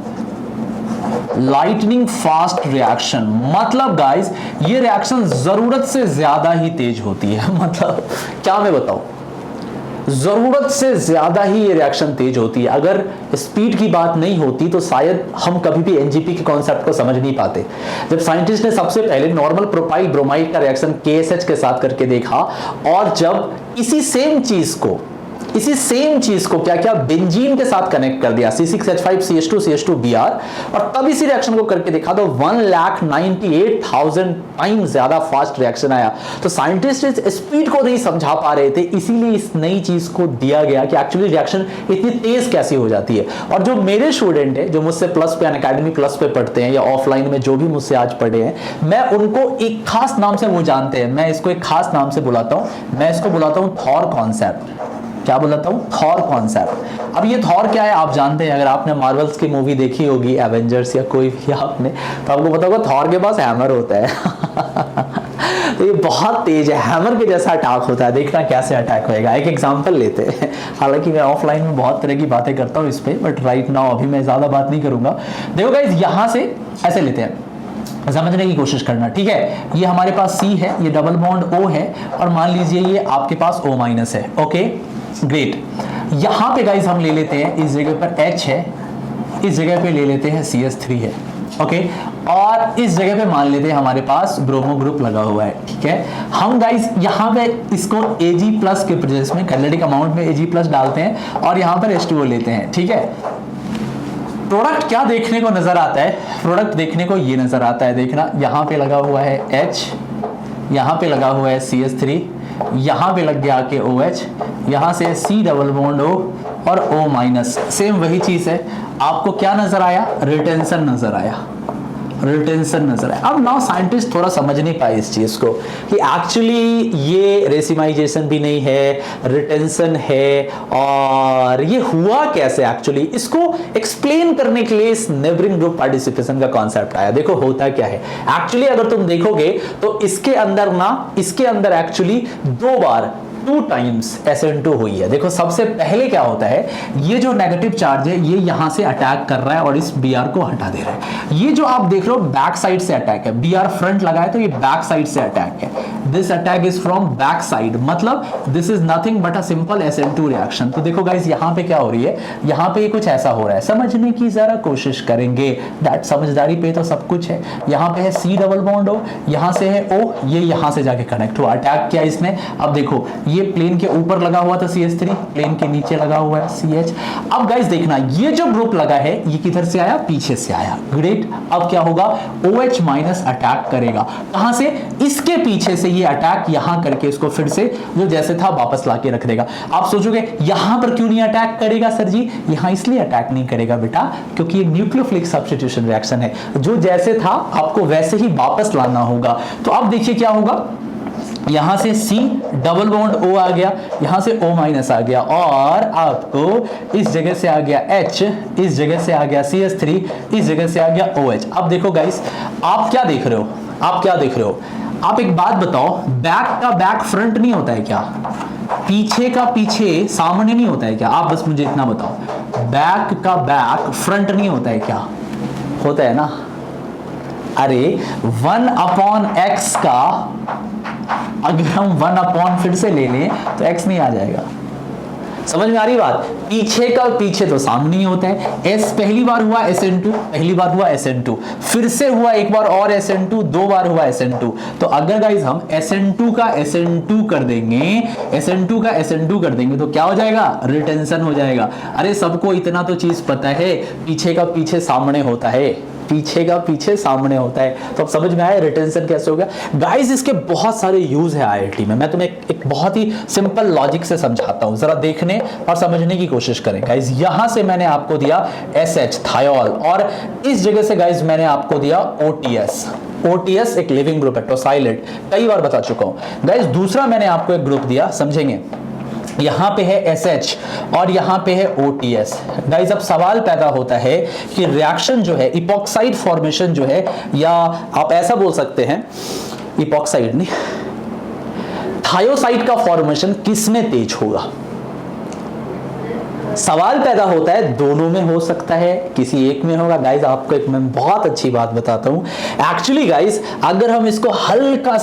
Lightning fast reaction मतलब गाइस, ये रिएक्शन जरूरत से ज्यादा ही तेज होती है। मतलब क्या मैं बताऊं, जरूरत से ज्यादा ही ये रिएक्शन तेज होती है। अगर स्पीड की बात नहीं होती तो शायद हम कभी भी एनजीपी के कॉन्सेप्ट को समझ नहीं पाते। जब साइंटिस्ट ने सबसे पहले नॉर्मल प्रोपाइल ब्रोमाइड का रिएक्शन KSH के साथ करके देखा, और जब इसी सेम चीज को क्या क्या बेंजीन के साथ कनेक्ट कर दिया, C6H5CH2CH2Br, और तब इसी रिएक्शन को करके देखा तो 1,98,000 टाइम ज्यादा फास्ट रिएक्शन आया। तो साइंटिस्ट इस स्पीड को नहीं समझा पा रहे थे, इसीलिए इस नई चीज को दिया गया कि एक्चुअली रिएक्शन इतनी तेज कैसी हो जाती है। और जो मेरे स्टूडेंट है, जो मुझसे प्लस पे अनअकैडमी प्लस पे पढ़ते हैं या ऑफलाइन में जो भी मुझसे आज पढ़े हैं, मैं उनको एक खास नाम से वो जानते हैं। मैं इसको एक खास नाम से बुलाता हूं, मैं इसको बुलाता हूं थॉर कॉन्सेप्ट। क्या बुलाता हूं, थॉर कॉन्सेप्ट। अब ये थॉर क्या है आप जानते हैं, अगर आपने मार्वल्स की मूवी देखी होगी, एवेंजर्स या कोई भी आपने, तो आपको पता होगा थॉर के पास हैमर होता है। तो ये बहुत तेज है, हैमर के जैसा अटैक होता है। देखना कैसे अटैक होएगा, एक एग्जांपल लेते हैं। हालांकि मैं ऑफलाइन में बहुत तरह की बातें करता हूं इस पे, बट राइट नाउ अभी मैं ज्यादा बात नहीं करूंगा। देखो गाइस, यहां से ऐसे लेते हैं, समझने की कोशिश करना, ठीक है। ये हमारे पास C है, ये डबल बॉन्ड O है, और मान लीजिए ये आपके पास O- है। Okay great. यहां पे गाइस हम ले लेते हैं, इस जगह पर H है, इस जगह पे ले लेते हैं CH3 है। ओके, और इस जगह पे मान लेते हैं हमारे पास ब्रोमो ग्रुप लगा हुआ है, ठीक है। हम गाइस यहां पे इसको Ag+ के प्रेजेंस में कैटालिटिक अमाउंट में Ag+ डालते हैं, और यहां पर H2O लेते हैं, ठीक है। प्रोडक्ट क्या देखने को नजर आता है, प्रोडक्ट देखने को ये नजर आता है। देखना, यहां पे लगा हुआ है H, यहां पे लगा हुआ है CH3, यहां पे लग गया आके OH, यहां से C डबल बॉन्ड O और O-। सेम वही चीज है। आपको क्या नजर आया, रिटेंशन नजर आया, रिटेंशन नजर आया। अब नाउ साइंटिस्ट थोड़ा समझ नहीं पाए इस चीज को कि एक्चुअली ये रेसिमाइजेशन भी नहीं है, रिटेंशन है, और ये हुआ कैसे एक्चुअली। इसको एक्सप्लेन करने के लिए इस नेबरिंग ग्रुप पार्टिसिपेशन का कॉन्सेप्ट आया। देखो होता क्या है एक्चुअली, अगर तुम देखोगे तो इसके अंदर एक्चुअली 2 बार 2 टाइम्स SN2 हुई है। देखो सबसे पहले क्या होता है, ये जो नेगेटिव चार्ज है ये यहां से अटैक कर रहा है और इस Br को हटा दे रहा है। ये जो आप देख रहे हो बैक साइड से अटैक है, Br फ्रंट लगा है तो ये बैक साइड से अटैक है। This attack is from back side, मतलब this is nothing but a simple SN2 reaction. तो देखो गाइस यहां पे क्या हो रही है, यहां पे कुछ ऐसा हो रहा है, समझने की जरा कोशिश करेंगे। दैट समझदारी पे तो सब कुछ है। यहां पे है C डबल बॉन्ड O, यहां से है O, ये यहां से जाके कनेक्ट हुआ, अटैक किया इसने। अब देखो ये प्लेन के ऊपर लगा हुआ था CH3, प्लेन के नीचे लगा हुआ है CH। अब गाइस देखना, ये जो ग्रुप लगा है ये किधर से आया, पीछे से आया। ग्रेट। अब क्या होगा, OH- अटैक करेगा, कहां से, इसके पीछे से ये अटैक यहां करके इसको फिर से जो जैसे था वापस लाके रख देगा। आप सोचोगे यहां पर क्यों नहीं अटैक करेगा सर जी, यहां इसलिए अटैक नहीं करेगा बेटा क्योंकि ये न्यूक्लियोफिलिक सब्स्टिट्यूशन रिएक्शन है, जो जैसे था आपको वैसे ही वापस लाना होगा। तो अब देखिए क्या होगा, यहां से C डबल बॉन्ड O आ गया, यहां से O- आ गया, और आपको इस जगह से आ गया H, इस जगह से आ गया CH3, इस जगह से आ गया OH। अब देखो गाइस, आप क्या देख रहे हो, आप एक बात बताओ, बैक का बैक फ्रंट नहीं होता है क्या, पीछे का पीछे सामने नहीं होता है क्या? आप बस मुझे इतना बताओ, बैक का बैक फ्रंट नहीं होता है क्या? होता है ना। अरे 1/x का अगर हम 1/ फिर से ले लें तो x नहीं आ जाएगा। समझ में आ रही बात? पीछे का पीछे तो सामने ही होता है। S पहली बार हुआ SN2, पहली बार हुआ SN2, फिर से हुआ एक बार और SN2, 2 बार हुआ SN2। तो अगर गाइस हम SN2 का SN2 कर देंगे, SN2 का SN2 कर देंगे तो क्या हो जाएगा? रिटेंशन हो जाएगा। अरे सबको इतना तो चीज पता है, पीछे का पीछे सामने होता है। पीछे का पीछे सामने होता है। तो अब समझ में आया रिटेंशन कैसे हो गया गाइस। इसके बहुत सारे यूज है आईआईटी में। मैं तुम्हें एक बहुत ही सिंपल लॉजिक से समझाता हूं, जरा देखने और समझने की कोशिश करें गाइस। यहां से मैंने आपको दिया एसएच थायोल, और इस जगह से गाइस मैंने आपको दिया ओटीएस। ओटीएस एक लिविंग ग्रुप है, टोसाइलेट, कई बार बता चुका हूं गाइस। दूसरा मैंने आपको एक ग्रुप दिया, समझेंगे, यहां पे है एसएच और यहां पे है ओटीएस। गाइस अब सवाल पैदा होता है कि रिएक्शन जो है, इपॉक्साइड फॉर्मेशन जो है, या आप ऐसा बोल सकते हैं, इपॉक्साइड नहीं, थायोसाइड का फॉर्मेशन किसमें तेज होगा। सवाल पैदा होता है दोनों में हो सकता है, किसी एक में होगा। गाइस आपको एक मैं बहुत अच्छी बात बताता हूं। एक्चुअली गाइस अगर हम इसको हल्का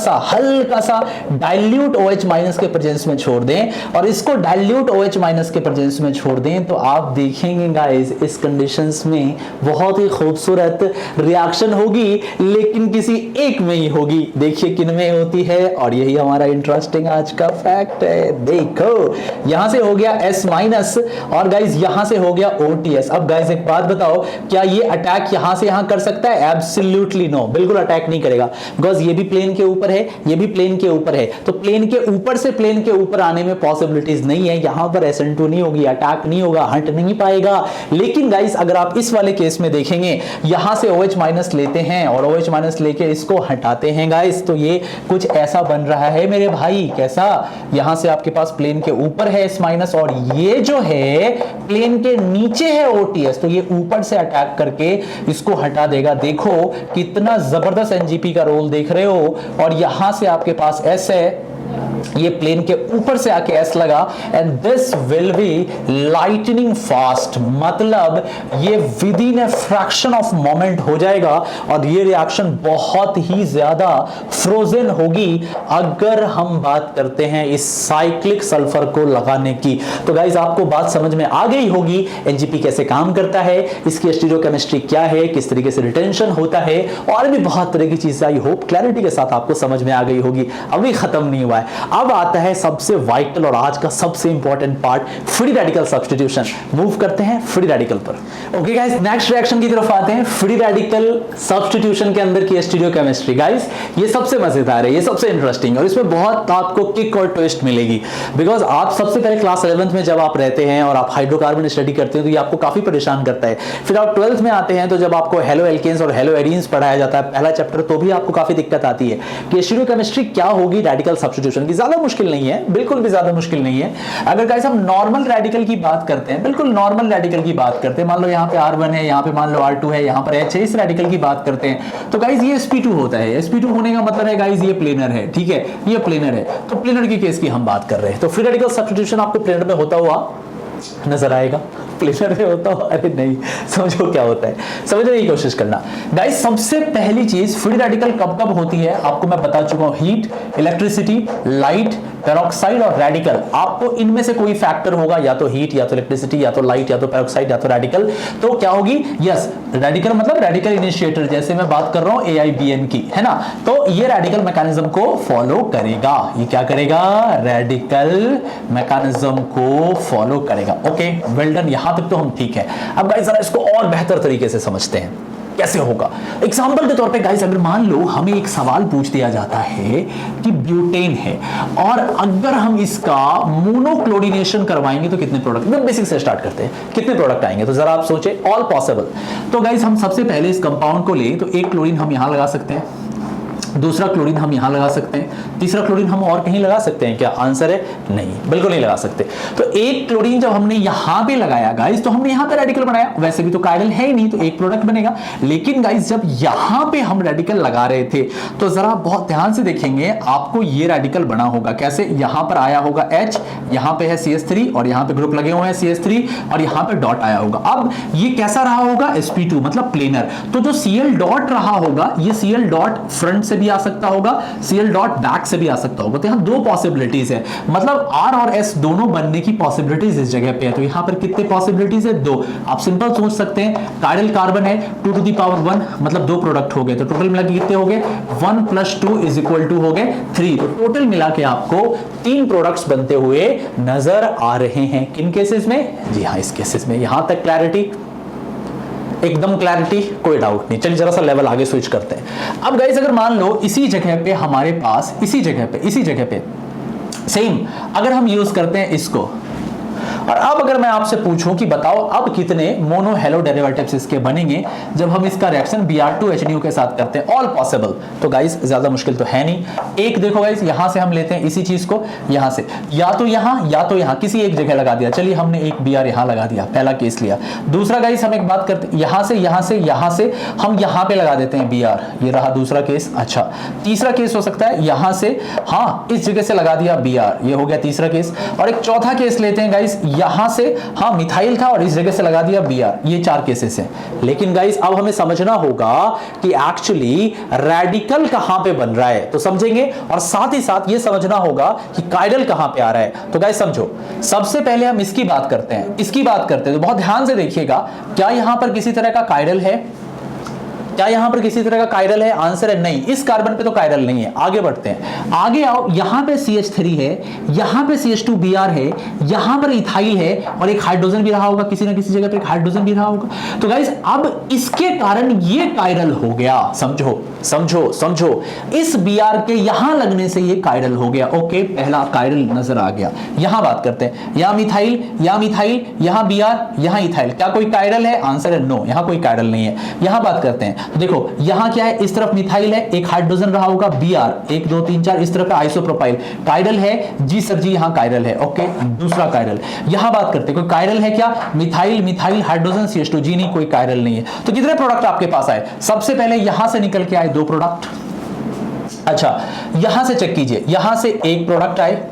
सा डाइल्यूट OH माइनस के प्रेजेंस में छोड़ दें और इसको डाइल्यूट OH माइनस के प्रेजेंस में छोड़ दें, तो आप देखेंगे गाइस इस कंडीशंस में बहुत ही खूबसूरत रिएक्शन होगी, लेकिन किसी एक में ही होगी। देखिए किन में होती है, और यही हमारा इंटरेस्टिंग आज का फैक्ट है। देखो यहां से हो गया S माइनस और गाइस यहां से हो गया OTS। अब गाइस एक बात बताओ, क्या ये अटैक यहां से यहां कर सकता है? एब्सोल्युटली नो, बिल्कुल अटैक नहीं करेगा। बिकॉज़ ये भी प्लेन के ऊपर है, ये भी प्लेन के ऊपर है, तो प्लेन के ऊपर से प्लेन के ऊपर आने में पॉसिबिलिटीज नहीं है। यहां पर SN2 नहीं होगी, अटैक नहीं होगा, हट नहीं पाएगा। लेकिन गाइस अगर आप इस वाले केस में देखेंगे, यहां से OH माइनस लेते हैं और OH माइनस लेके इसको हटाते हैं गाइस, तो ये कुछ ऐसा बन रहा है मेरे भाई। कैसा? यहां से आपके पास प्लेन के ऊपर है S माइनस और ये जो है प्लेन के नीचे है OTS, तो ये ऊपर से अटैक करके इसको हटा देगा। देखो कितना जबरदस्त एनजीपी का रोल देख रहे हो। और यहां से आपके पास S है, ये प्लेन के ऊपर से आके S लगा, and this will be lightning fast, मतलब ये with in a fraction of moment हो जाएगा और ये रिएक्शन बहुत ही ज्यादा फ्रोजन होगी अगर हम बात करते हैं इस साइक्लिक सल्फर को लगाने की। तो गाइस आपको बात समझ में आ गई होगी एनजीपी कैसे काम करता है, इसकी स्टीरियोकेमिस्ट्री क्या है, किस तरीके से रिटेंशन होता है, और भी बहुत तरह की चीजें आई होप क्लैरिटी के साथ आपको समझ में आ गई होगी। अभी खत्म नहीं हुआ है, अब आता है सबसे वाइटल और आज का सबसे important part, free radical substitution. Move करते हैं फ्री रेडिकल पर। ओके गाइस, नेक्स्ट रिएक्शन की तरफ आते हैं। फ्री रेडिकल सब्स्टिट्यूशन के अंदर की स्टीरियोकेमिस्ट्री गाइस, ये सबसे मजेदार है, ये सबसे इंटरेस्टिंग है और इसमें बहुत आपको किक और ट्विस्ट मिलेगी। बिकॉज आप सबसे पहले क्लास 11th में जब आप रहते हैं और आप हाइड्रोकार्बन स्टडी करते हैं तो ये आपको काफी परेशान करता है। फिर आप 12th में आते हैं तो जब आपको हेलो एल्केन्स और हेलो एडीन्स पढ़ाया जाता है पहला चैप्टर, तो भी आपको काफी दिक्कत आती है कि स्टीरियोकेमिस्ट्री क्या होगी रेडिकल सब्स्टिट्यूशन की। ज्यादा मुश्किल नहीं है, बिल्कुल भी ज्यादा मुश्किल नहीं है। अगर गाइस हम नॉर्मल रेडिकल की बात करते हैं, बिल्कुल नॉर्मल रेडिकल की बात करते हैं, मान लो यहाँ पे R1 है, यहाँ पे मान लो R2 है, यहाँ पर H है, इस रेडिकल की बात करते हैं तो गाइस ये sp2 होता है। sp2 होने का मतलब है गाइस ये प्लेनर है, ठीक है, ये प्लेनर है। तो प्लेनर की केस की हम बात कर रहे हैं, तो फ्री रेडिकल सब्स्टिट्यूशन आपको प्लेनर में होता हुआ नजर आएगा। प्लेनर में होता हो, अरे नहीं, समझो क्या होता है, समझने की कोशिश करना गाइस। सबसे पहली चीज फ्री रेडिकल कब कब होती है आपको मैं बता चुका हूं, हीट, इलेक्ट्रिसिटी, लाइट, पेरोक्साइड और रेडिकल। आपको इनमें से कोई फैक्टर होगा, या तो हीट, या तो इलेक्ट्रिसिटी, या तो लाइट, या तो पेरोक्साइड, या तो रेडिकल। तो क्या होगी? यस, रेडिकल मतलब रेडिकल इनिशिएटर, जैसे मैं बात कर रहा हूं AIBN की, है ना। तो ये रेडिकल मैकेनिज्म को फॉलो करेगा। ये क्या करेगा? रेडिकल मैकेनिज्म को फॉलो करेगा। ओके, वेल डन, यहां तक तो हम ठीक है। अब गाइस जरा इसको और बेहतर तरीके से समझते हैं कैसे होगा। एग्जांपल के तौर पे गाइस अगर मान लो हमें एक सवाल पूछ दिया जाता है कि ब्यूटेन है और अगर हम इसका मोनोक्लोरिनेशन करवाएंगे तो कितने प्रोडक्ट, एकदम बेसिक से स्टार्ट करते हैं, कितने प्रोडक्ट आएंगे। तो जरा आप सोचे, ऑल पॉसिबल। तो गाइस हम सबसे पहले इस कंपाउंड को ले तो एक क्लोरीन हम यहां लगा सकते हैं, दूसरा क्लोरीन हम यहां लगा सकते हैं, तीसरा क्लोरीन हम और कहीं लगा सकते हैं क्या? आंसर है नहीं, बिल्कुल नहीं लगा सकते। तो एक क्लोरीन जब हमने यहां पे लगाया गाइस, तो हमने यहां पे रेडिकल बनाया, वैसे भी तो कायरल है ही नहीं, तो एक प्रोडक्ट बनेगा। लेकिन गाइस जब यहां पे हम रेडिकल लगा रहे थे तो जरा बहुत ध्यान से देखेंगे, आपको ये रेडिकल बना होगा कैसे, यहां पर आया होगा H, यहां पे है CH3 और यहां पे ग्रुप लगे हुए हैं CH3 और यहां पे डॉट आया होगा। अब ये कैसा रहा होगा? sp2 मतलब प्लेनर। तो जो Cl डॉट रहा होगा, ये Cl डॉट फ्रंट से भी आ सकता होगा, Cl डॉट बैक से भी आ सकता होगा। तो यहां दो पॉसिबिलिटीज है, मतलब R और S दोनों बनने की पॉसिबिलिटीज इस जगह पे है। तो यहां पर कितने पॉसिबिलिटीज है? दो। आप सिंपल सोच सकते हैं, कायरल कार्बन है 2 to the power 1, मतलब दो प्रोडक्ट हो गए, तो टोटल मिला के कितने हो गए? 1 + 2 = हो गए 3। तो टोटल मिला के आपको 3 प्रोडक्ट्स बनते हुए नजर आ रहे हैं। किन केसेस में? जी हां, इस केसेस में। यहां तक क्लैरिटी एकदम क्लैरिटी, कोई डाउट नहीं। चलिए जरा सा लेवल आगे स्विच करते हैं। अब गाइस अगर मान लो इसी जगह पे हमारे पास इसी जगह पे सेम अगर हम यूज करते हैं इसको, और अब अगर मैं आपसे पूछूं कि बताओ अब कितने मोनो हेलो डेरिवेटिव्स इसके बनेंगे जब हम इसका रिएक्शन Br2HNO के साथ करते हैं, ऑल पॉसिबल। तो गाइस ज्यादा मुश्किल तो है नहीं। एक देखो गाइस यहां से हम लेते हैं इसी चीज को, यहां से या तो यहां किसी एक जगह लगा दिया। चलिए हमने एक Br यहां लगा दिया, पहला केस लिया। दूसरा गाइस हम एक बात करते हैं, यहां से हम यहां पे लगा देते हैं Br, ये रहा दूसरा केस। अच्छा तीसरा केस हो सकता है यहां से, हाँ इस जगह से लगा दिया Br, ये हो गया तीसरा केस। और एक चौथा केस लेते हैं गाइस, यहां से हाँ मिथाइल था और इस जगह से लगा दिया Br, ये 4 केसेस हैं। लेकिन गाइस अब हमें समझना होगा कि एक्चुअली रेडिकल कहां पे बन रहा है, तो समझेंगे। और साथ ही साथ ये समझना होगा कि कायरल कहां पे आ रहा है। तो गाइस समझो, सबसे पहले हम इसकी बात करते हैं, तो बहुत ध्यान से देखिएगा, क्या यहां पर किसी तरह का कायरल है? क्या यहां पर किसी तरह का कायरल है? आंसर है नहीं, इस कार्बन पे तो कायरल नहीं है। आगे बढ़ते हैं, आगे आओ, यहां पे CH3 है, यहां पे CH2Br है, यहां पर इथाइल है और एक हाइड्रोजन भी रहा होगा, किसी ना किसी जगह पे एक हाइड्रोजन भी रहा होगा। तो गाइस अब इसके कारण ये कायरल हो गया, समझो इस Br के यहां लगने से ये कायरल हो गया। ओके, पहला कायरल नजर आ गया। यहां बात करते हैं, यहां मिथाइल, यहां Br, यहां इथाइल, क्या कोई कायरल है? आंसर है नो, यहां कोई कायरल नहीं है। यहां बात करते हैं, देखो यहां क्या है, इस तरफ मिथाइल है, एक हाइड्रोजन रहा होगा Br, 1 2 3 4, इस तरफ आइसोप्रोपाइल, कायरल है जी सर जी, यहां कायरल है। ओके, दूसरा कायरल। यहां बात करते हैं, कोई कायरल है क्या? मिथाइल हाइड्रोजन CH2, जी नहीं, कोई कायरल नहीं है। तो कितने प्रोडक्ट आपके पास आए? सबसे पहले यहां से निकल के आए 2 प्रोडक्ट। अच्छा यहां से चेक कीजिए, यहां से 1 प्रोडक्ट आए,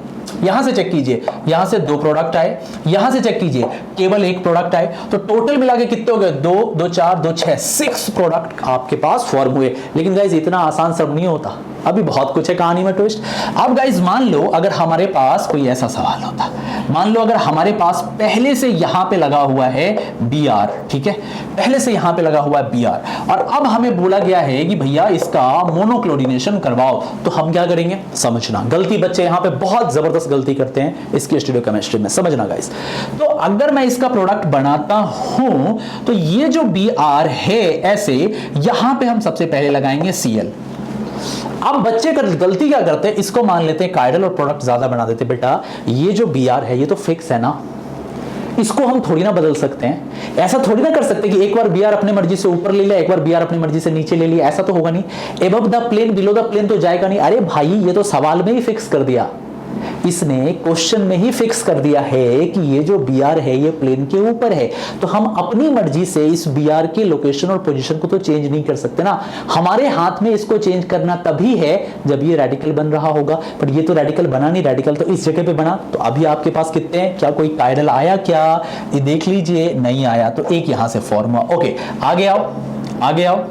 यहां से चेक कीजिए, यहां से 2 प्रोडक्ट आए, यहां से चेक कीजिए केवल 1 प्रोडक्ट आए। तो टोटल मिला के कितने हो गए? 2 2 4 2 6, 6 प्रोडक्ट आपके पास फॉर्म हुए। लेकिन गाइस इतना आसान सब नहीं होता, अभी बहुत कुछ है कहानी में ट्विस्ट। अब गाइस मान लो अगर हमारे पास कोई ऐसा सवाल होता, मान लो अगर हमारे पास पहले से यहां पे लगा हुआ है Br, ठीक है, पहले से यहां पे लगा हुआ है Br, और अब हमें बोला गया है कि भैया इसका मोनोक्लोरिनेशन करवाओ, तो हम क्या करेंगे? समझना, गलती बच्चे यहां पे बहुत जबरदस्त गलती करते हैं इसकी स्टीरियोकेमिस्ट्री में, समझना गाइस। तो अगर मैं इसका प्रोडक्ट बनाता हूं तो ये जो Br है ऐसे, यहां पे हम सबसे पहले लगाएंगे Cl। अब बच्चे गलती क्या करते हैं, इसको मान लेते हैं कायरल और प्रोडक्ट ज्यादा बना देते। बेटा ये जो Br है ये तो फिक्स है ना, इसको हम थोड़ी ना बदल सकते हैं। ऐसा थोड़ी ना कर सकते कि एक बार Br अपने मर्जी से ऊपर ले लिया, एक बार Br अपनी मर्जी से नीचे ले लिया, ऐसा तो होगा नहीं। Above the plane below the plane तो जाएगा नहीं। अरे भाई ये तो सवाल में ही फिक्स कर दिया, इसने क्वेश्चन में ही फिक्स कर दिया है कि ये जो Br है ये प्लेन के ऊपर है, तो हम अपनी मर्जी से इस Br की लोकेशन और पोजीशन को तो चेंज नहीं कर सकते ना। हमारे हाथ में इसको चेंज करना तभी है जब ये रेडिकल बन रहा होगा, पर ये तो रेडिकल बना नहीं, रेडिकल तो इस जगह पे बना। तो अभी आपके पास कितने हैं? क्या कोई कायरल आया क्या? ये देख लीजिए, नहीं आया, तो एक यहां से फॉर्म हुआ। ओके आगे आओ।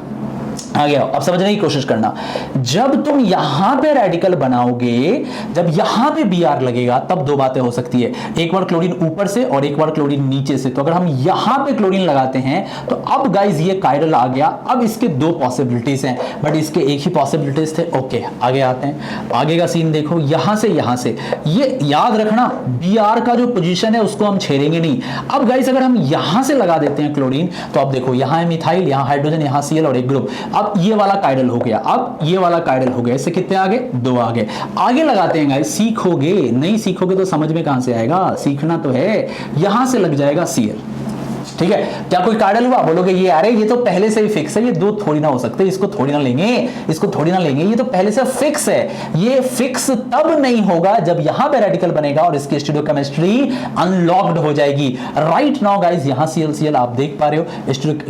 अब समझने की कोशिश करना, जब तुम यहां पे रेडिकल बनाओगे, जब यहां पे Br लगेगा, तब 2 बातें हो सकती है, एक बार क्लोरीन ऊपर से और एक बार क्लोरीन नीचे से। तो अगर हम यहां पे क्लोरीन लगाते हैं तो अब गाइस ये कायरल आ गया। अब इसके 2 पॉसिबिलिटीज हैं, बट इसके एक ही पॉसिबिलिटीज थे। ओके आगे आते हैं, आगे का सीन देखो, यहां से ये याद रखना Br का जो पोजीशन है उसको हम छेड़ेंगे नहीं। अब गाइस अगर हम यहां से लगा देते हैं क्लोरीन, तो अब देखो यहां है मिथाइल, यहां हाइड्रोजन, यहां Cl और एक ग्रुप। अब ये वाला कायरल हो गया, अब ये वाला कायरल हो गया, इससे कितने आगे? 2 आगे। आगे लगाते हैं गाइस, सीखोगे, नहीं सीखोगे तो समझ में कहां से आएगा? सीखना तो है। यहां से लग जाएगा Cl, ठीक है। क्या कोई कायरल हुआ? बोलोगे ये अरे ये तो पहले से ही फिक्स है, ये 2 थोड़ी ना हो सकते, इसको थोड़ी ना लेंगे, ये तो पहले से फिक्स है। ये फिक्स तब नहीं होगा जब यहां पे रेडिकल बनेगा और इसकी स्टीरियोकेमिस्ट्री अनलॉक्ड हो जाएगी। राइट नाउ गाइस यहां Cl आप देख पा रहे हो,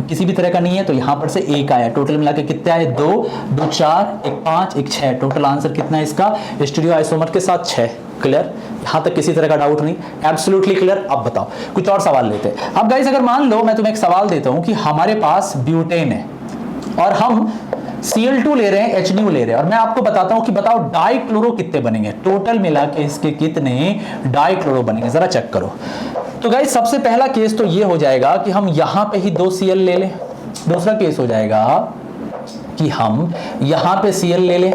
किसी भी तरह का नहीं है, तो यहां पर से 1 आया। टोटल मिला के कितने आए? 2 2 4 1 5 1 6। टोटल आंसर कितना है इसका? स्टीरियो आइसोमर के साथ 6। क्लियर? यहां तक किसी तरह का डाउट नहीं? Absolutely clear. अब बताओ कुछ और सवाल लेते हैं। अब गाइस अगर मान लो मैं तुम्हें एक सवाल देता हूं कि हमारे पास ब्यूटेन है और हम Cl2 ले रहे हैं, HNO ले रहे हैं, और मैं आपको बताता हूं कि बताओ डाइक्लोरो कितने बनेंगे? टोटल मिला के इसके कितने डाइक्लोरो बनेंगे, जरा चेक करो। तो गाइस सबसे पहला केस तो ये हो जाएगा कि हम यहां पे ही 2 Cl ले लें। दूसरा केस हो जाएगा कि हम यहां पे Cl ले लें,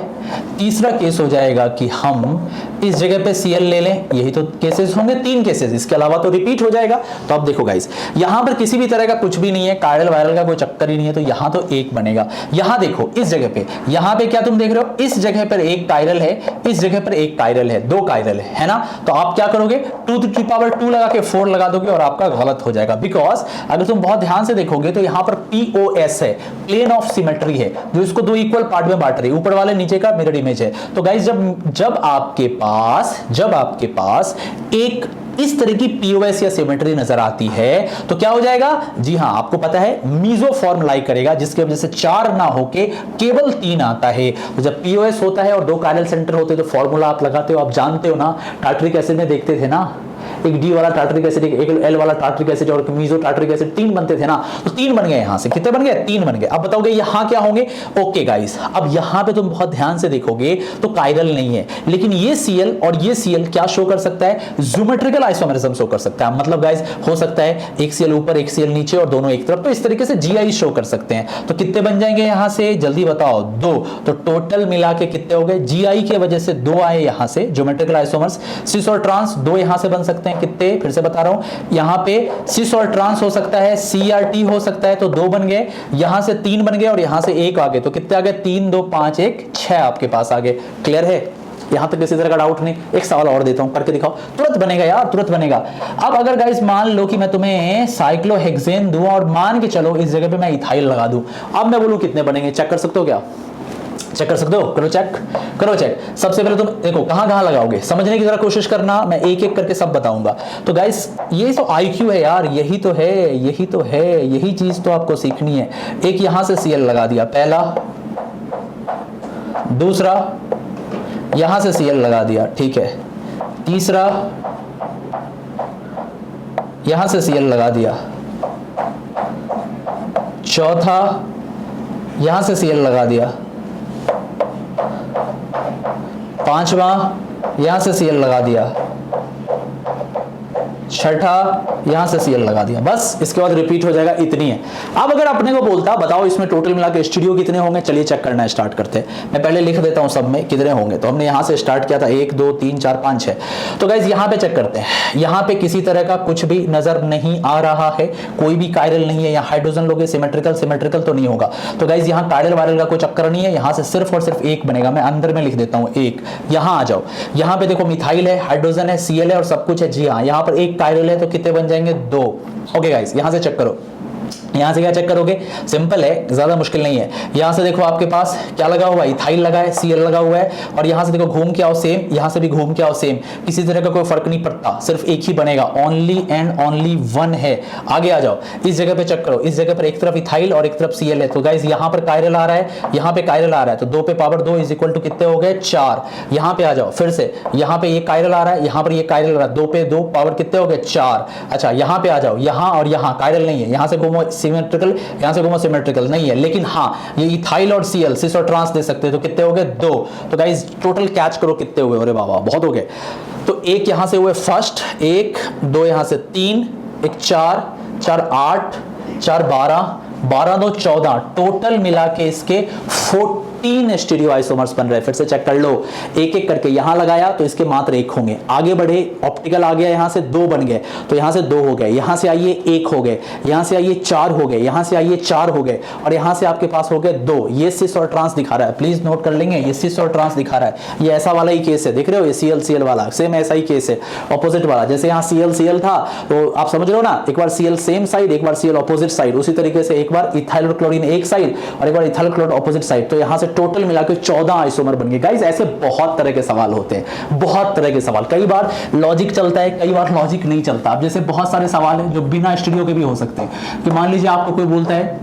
तीसरा केस हो जाएगा कि हम इस जगह पे Cl ले लें, यही तो केसेस होंगे, 3 केसेस, इसके अलावा तो रिपीट हो जाएगा। तो अब देखो गाइस, यहां पर किसी भी तरह का कुछ भी नहीं है, कायरल वायरल का कोई चक्कर ही नहीं है, तो यहां तो 1 बनेगा। यहां देखो इस जगह पे, यहां पे क्या तुम देख रहे हो, इस जगह पर 1 कायरल है, इस जगह पर 1 कायरल है, 2 कायरल है ना। तो आप क्या करोगे, 2 to the power 2 लगा के 4 लगा दोगे और आपका गलत हो जाएगा। बिकॉज अगर तुम बहुत ध्यान से देखोगे तो यहां पर POS है, प्लेन ऑफ सिमेट्री है, जो इसको 2 इक्वल पार्ट में बांट रही है, ऊपर वाले नीचे का मिरर इमेज है। तो गाइस जब आपके पास एक इस तरह की POS या सिमेट्री नजर आती है तो क्या हो जाएगा, जी हां आपको पता है, मीसोफॉर्म लाइक करेगा, जिसकी वजह से 4 ना होके केवल 3 आता है। तो जब POS होता है और 2 कायरल सेंटर होते हैं तो फॉर्मूला आप लगाते हो, आप जानते हो ना, टार्टरिक एसिड में देखते थे ना, एक D वाला टार्टरिक एसिड, एक L वाला टार्टरिक एसिड और मीसो टार्टरिक एसिड, 3 बनते थे ना। तो 3 बन गए, यहां से कितने बन गए, 3 बन गए। अब बताओगे यहां क्या होंगे। ओके गाइस, अब यहां पे तुम बहुत ध्यान से देखोगे तो कायरल नहीं है, लेकिन ये Cl और ये Cl क्या शो कर सकता है, ज्योमेट्रिकल आइसोमेरिज्म शो कर सकता है। मतलब गाइस हो सकता है एक Cl ऊपर एक Cl नीचे और दोनों एक तरफ, तो इस तरीके से GI शो कर सकते हैं। तो कितने बन जाएंगे यहां से, जल्दी बताओ, 2। तो टोटल मिला के कितने हो गए, GI की वजह से 2 आए यहां से, ज्योमेट्रिकल आइसोमर्स, सिस और ट्रांस 2 यहां से बन सकते हैं, कितने, फिर से बता रहा हूं, यहां पे सिस और ट्रांस हो सकता है, CRT हो सकता है, तो 2 बन गए, यहां से 3 बन गए और यहां से 1 आ गए, तो कितने आ गए, 3 2 5 1 6 आपके पास आ गए। क्लियर है, यहां तक किसी तरह का डाउट नहीं। एक सवाल और देता हूं, करके दिखाओ, तुरंत बनेगा यार, तुरंत बनेगा। अब अगर गाइस मान लो कि मैं तुम्हें साइक्लोहेक्सेन दूं और मान के चलो इस जगह पे मैं इथाइल लगा दूं, अब मैं बोलूं कितने बनेंगे, चेक कर सकते हो क्या, चेक कर सकते हो, करो चेक, करो चेक। सबसे पहले तुम देखो कहां लगाओगे, समझने की जरा कोशिश करना, मैं एक एक करके सब बताऊंगा। तो गाइस ये तो IQ है यार, यही तो है, यही तो है, यही चीज तो आपको सीखनी है। एक यहां से Cl लगा दिया, पहला, दूसरा यहां से Cl लगा दिया, ठीक है, तीसरा यहां से Cl लगा दिया, चौथा यहां से Cl लगा दिया, पांचवा यहां से Cl लगा दिया, छठा यहां से Cl लगा दिया, बस इसके बाद रिपीट हो जाएगा, इतनी है। अब अगर अपने को बोलता बताओ इसमें टोटल मिला के स्टूडियो कितने होंगे, चलिए चेक करना स्टार्ट करते हैं। मैं पहले लिख देता हूं सब में कितने होंगे। तो हमने यहां से स्टार्ट किया था 1 2 3 4 5 6। तो गाइज यहां पे चेक करते हैं, यहां पे किसी तरह का कुछ भी नजर नहीं आ रहा है, कोई भी कायरल नहीं है, यहाँ हाइड्रोजन लोगे, सिमेट्रिकल तो नहीं होगा। तो गाइज यहाँ कायरल वायरल का कोई चक्कर नहीं है, यहां से सिर्फ और सिर्फ 1 बनेगा। मैं अंदर में लिख देता हूं 1। यहां आ जाओ, यहां पे देखो मिथाइल है, हाइड्रोजन है, Cl है और सब कुछ है, जी हाँ, यहाँ पर 1 कायरल है, तो कितने बन जाएंगे, 2। ओके गाइस, यहां से चेक करो, यहां से क्या चेक करोगे, सिंपल है, ज्यादा मुश्किल नहीं है। यहां से देखो आपके पास क्या लगा हुआ है, इथाइल लगा है, Cl लगा हुआ है, और यहां से देखो घूम के आओ सेम, यहां से भी घूम के आओ सेम, किसी तरह का कोई फर्क नहीं पड़ता, सिर्फ एक ही बनेगा, ओनली एंड ओनली 1 है। आगे आ जाओ, इस जगह पे चेक करो, इस जगह पर एक तरफ इथाइल और एक तरफ Cl है। तो गाइस यहां पर कायरल आ रहा है, यहां पे कायरल आ रहा है, तो 2 पे पावर 2 इज इक्वल टू कितने हो गए, 4। यहां पे आ जाओ फिर से, यहां पे ये कायरल आ रहा है, यहां पर ये कायरल आ रहा है, 2 पे 2 पावर कितने हो गए, 4। अच्छा यहां पे आ जाओ, यहां और यहां कायरल नहीं है, यहां से घूमो सिमेट्रिकल, यहां से घूमो सिमेट्रिकल नहीं है, लेकिन हाँ ये इथाइल और Cl सिस और ट्रांस दे सकते हैं। तो कितने हो गए, 2। तो गाइस टोटल कैच करो कितने हुए, अरे बाबा बहुत हो गए। तो 1 यहां से हुए फर्स्ट, 1 2 यहां से 3, 1 4 4 8 4 12 12 2 14, टोटल मिला के इसके 14 स्टीरियो आइसोमर्स बन रहे हैं। फिर से चेक कर लो, एक एक करके यहां लगाया तो इसके मात्र 1 होंगे। आगे बढ़े, ऑप्टिकल आ गया, यहां से 2 बन गए, तो यहां से 2 हो गए, यहां से आइए 1 हो गए, यहां से आइए 4 हो गए, यहां से आइए 4 हो गए, और यहां से आपके पास हो गए 2। ये सिस और ट्रांस दिखा रहा है, प्लीज नोट कर लेंगे, ये सिस और ट्रांस दिखा रहा है। ये ऐसा वाला ही केस है, देख रहे हो, ये Cl वाला सेम ऐसा ही केस है, ऑपोजिट वाला। जैसे यहाँ Cl था, तो आप समझ रहे हो ना, एक बार Cl सेम साइड, एक बार Cl ऑपोजिट साइड, उसी तरीके से एक बार इथाइल और क्लोरीन एक साइड और एक बार इथाइल क्लोराइड ऑपोजिट साइड। तो यहां से टोटल मिला के 14 आइसोमर बन गए। गाइस ऐसे बहुत तरह के सवाल होते हैं, बहुत तरह के सवाल, कई बार लॉजिक चलता है, कई बार लॉजिक नहीं चलता। अब जैसे बहुत सारे सवाल हैं जो बिना स्टूडियो के भी हो सकते हैं, कि मान लीजिए आपको कोई बोलता है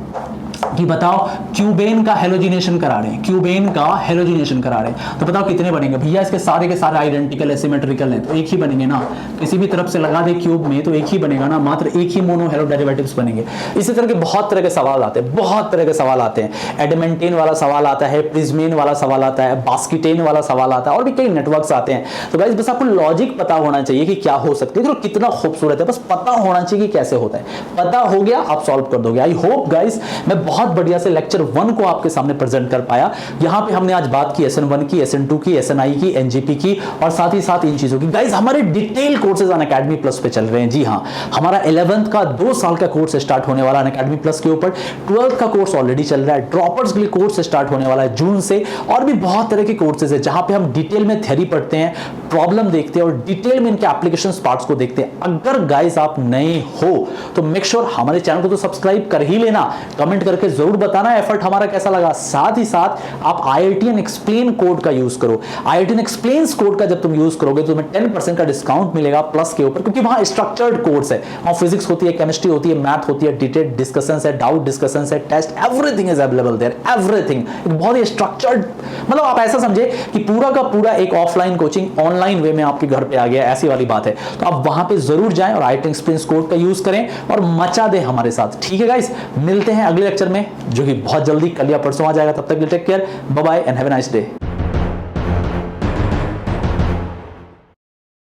कि बताओ क्यूबेन का हेलोजिनेशन करा रहे हैं, क्यूबेन का हेलोजिनेशन करा रहे हैं, तो बताओ कितने बनेंगे। भैया इसके सारे के सारे आइडेंटिकल है, सिमेट्रिकल है, तो एक ही बनेंगे ना, किसी भी तरफ से लगा दे क्यूब में तो एक ही बनेगा ना, मात्र एक ही मोनो हेलो डेरिवेटिव्स बनेंगे। इसी तरह के बहुत तरह के सवाल आते हैं, बहुत तरह के सवाल आते हैं। एडमेंटेन वाला सवाल आता है, प्रिज्मेन वाला सवाल आता है, बास्केटेन वाला सवाल आता है, और भी कई नेटवर्क्स आते हैं। तो गाइस बस आपको लॉजिक पता होना चाहिए कि क्या हो सकती है, तो कितना खूबसूरत है, बस पता होना चाहिए कि कैसे होता है। पता हो गया आप सॉल्व कर दोगे। आई होप गाइस मैं बहुत बढ़िया से लेक्चर 1 को आपके सामने प्रेजेंट कर पाया। यहां पे हमने आज बात की SN1 की, SN2 की, SNI की, NGP की और साथ ही साथ इन चीजों की। गाइस हमारे डिटेल कोर्सेज अनअकैडमी प्लस पे चल रहे हैं। जी हां, हमारा 11th का 2 साल का कोर्स स्टार्ट होने वाला अनअकैडमी प्लस के ऊपर। 12th का कोर्स ऑलरेडी चल रहा है, ड्रॉपर्स के लिए कोर्स स्टार्ट होने वाला है जून से। और भी बहुत तरह के कोर्सेज है जहां पे हम डिटेल में थ्योरी पढ़ते हैं, प्रॉब्लम देखते हैं और डिटेल में इनके एप्लीकेशन पार्ट्स को देखते हैं। अगर गाइस आप नए हो तो मेक श्योर हमारे चैनल को तो सब्सक्राइब कर ही लेना, कमेंट करके जरूर बताना एफर्ट हमारा कैसा लगा। साथ ही साथ आप IITian एक्सप्लेन कोड का यूज करो। IITian एक्सप्लेन्स कोड का जब तुम यूज करोगे तो तुम्हें 10% का डिस्काउंट मिलेगा प्लस के ऊपर, क्योंकि वहां स्ट्रक्चर्ड कोर्स है, वहां फिजिक्स होती है, केमिस्ट्री होती है, मैथ होती है, डिटेल डिस्कशंस है, डाउट डिस्कशंस है, test, everything is available there, everything. एक बहुत ही स्ट्रक्चर्ड, मतलब आप ऐसा समझे कि पूरा का पूरा एक ऑफलाइन कोचिंग ऑनलाइन वे में आपके घर पे आ गया, ऐसी वाली बात है। तो आप वहां पे जरूर जाएं और IITian एक्सप्लेन्स कोड का यूज करें और मचा दें हमारे साथ। ठीक है गाइस, मिलते हैं अगले लेक्चर में जो कि बहुत जल्दी कल या परसों आ जाएगा। तब तक take care, bye bye and have a nice day.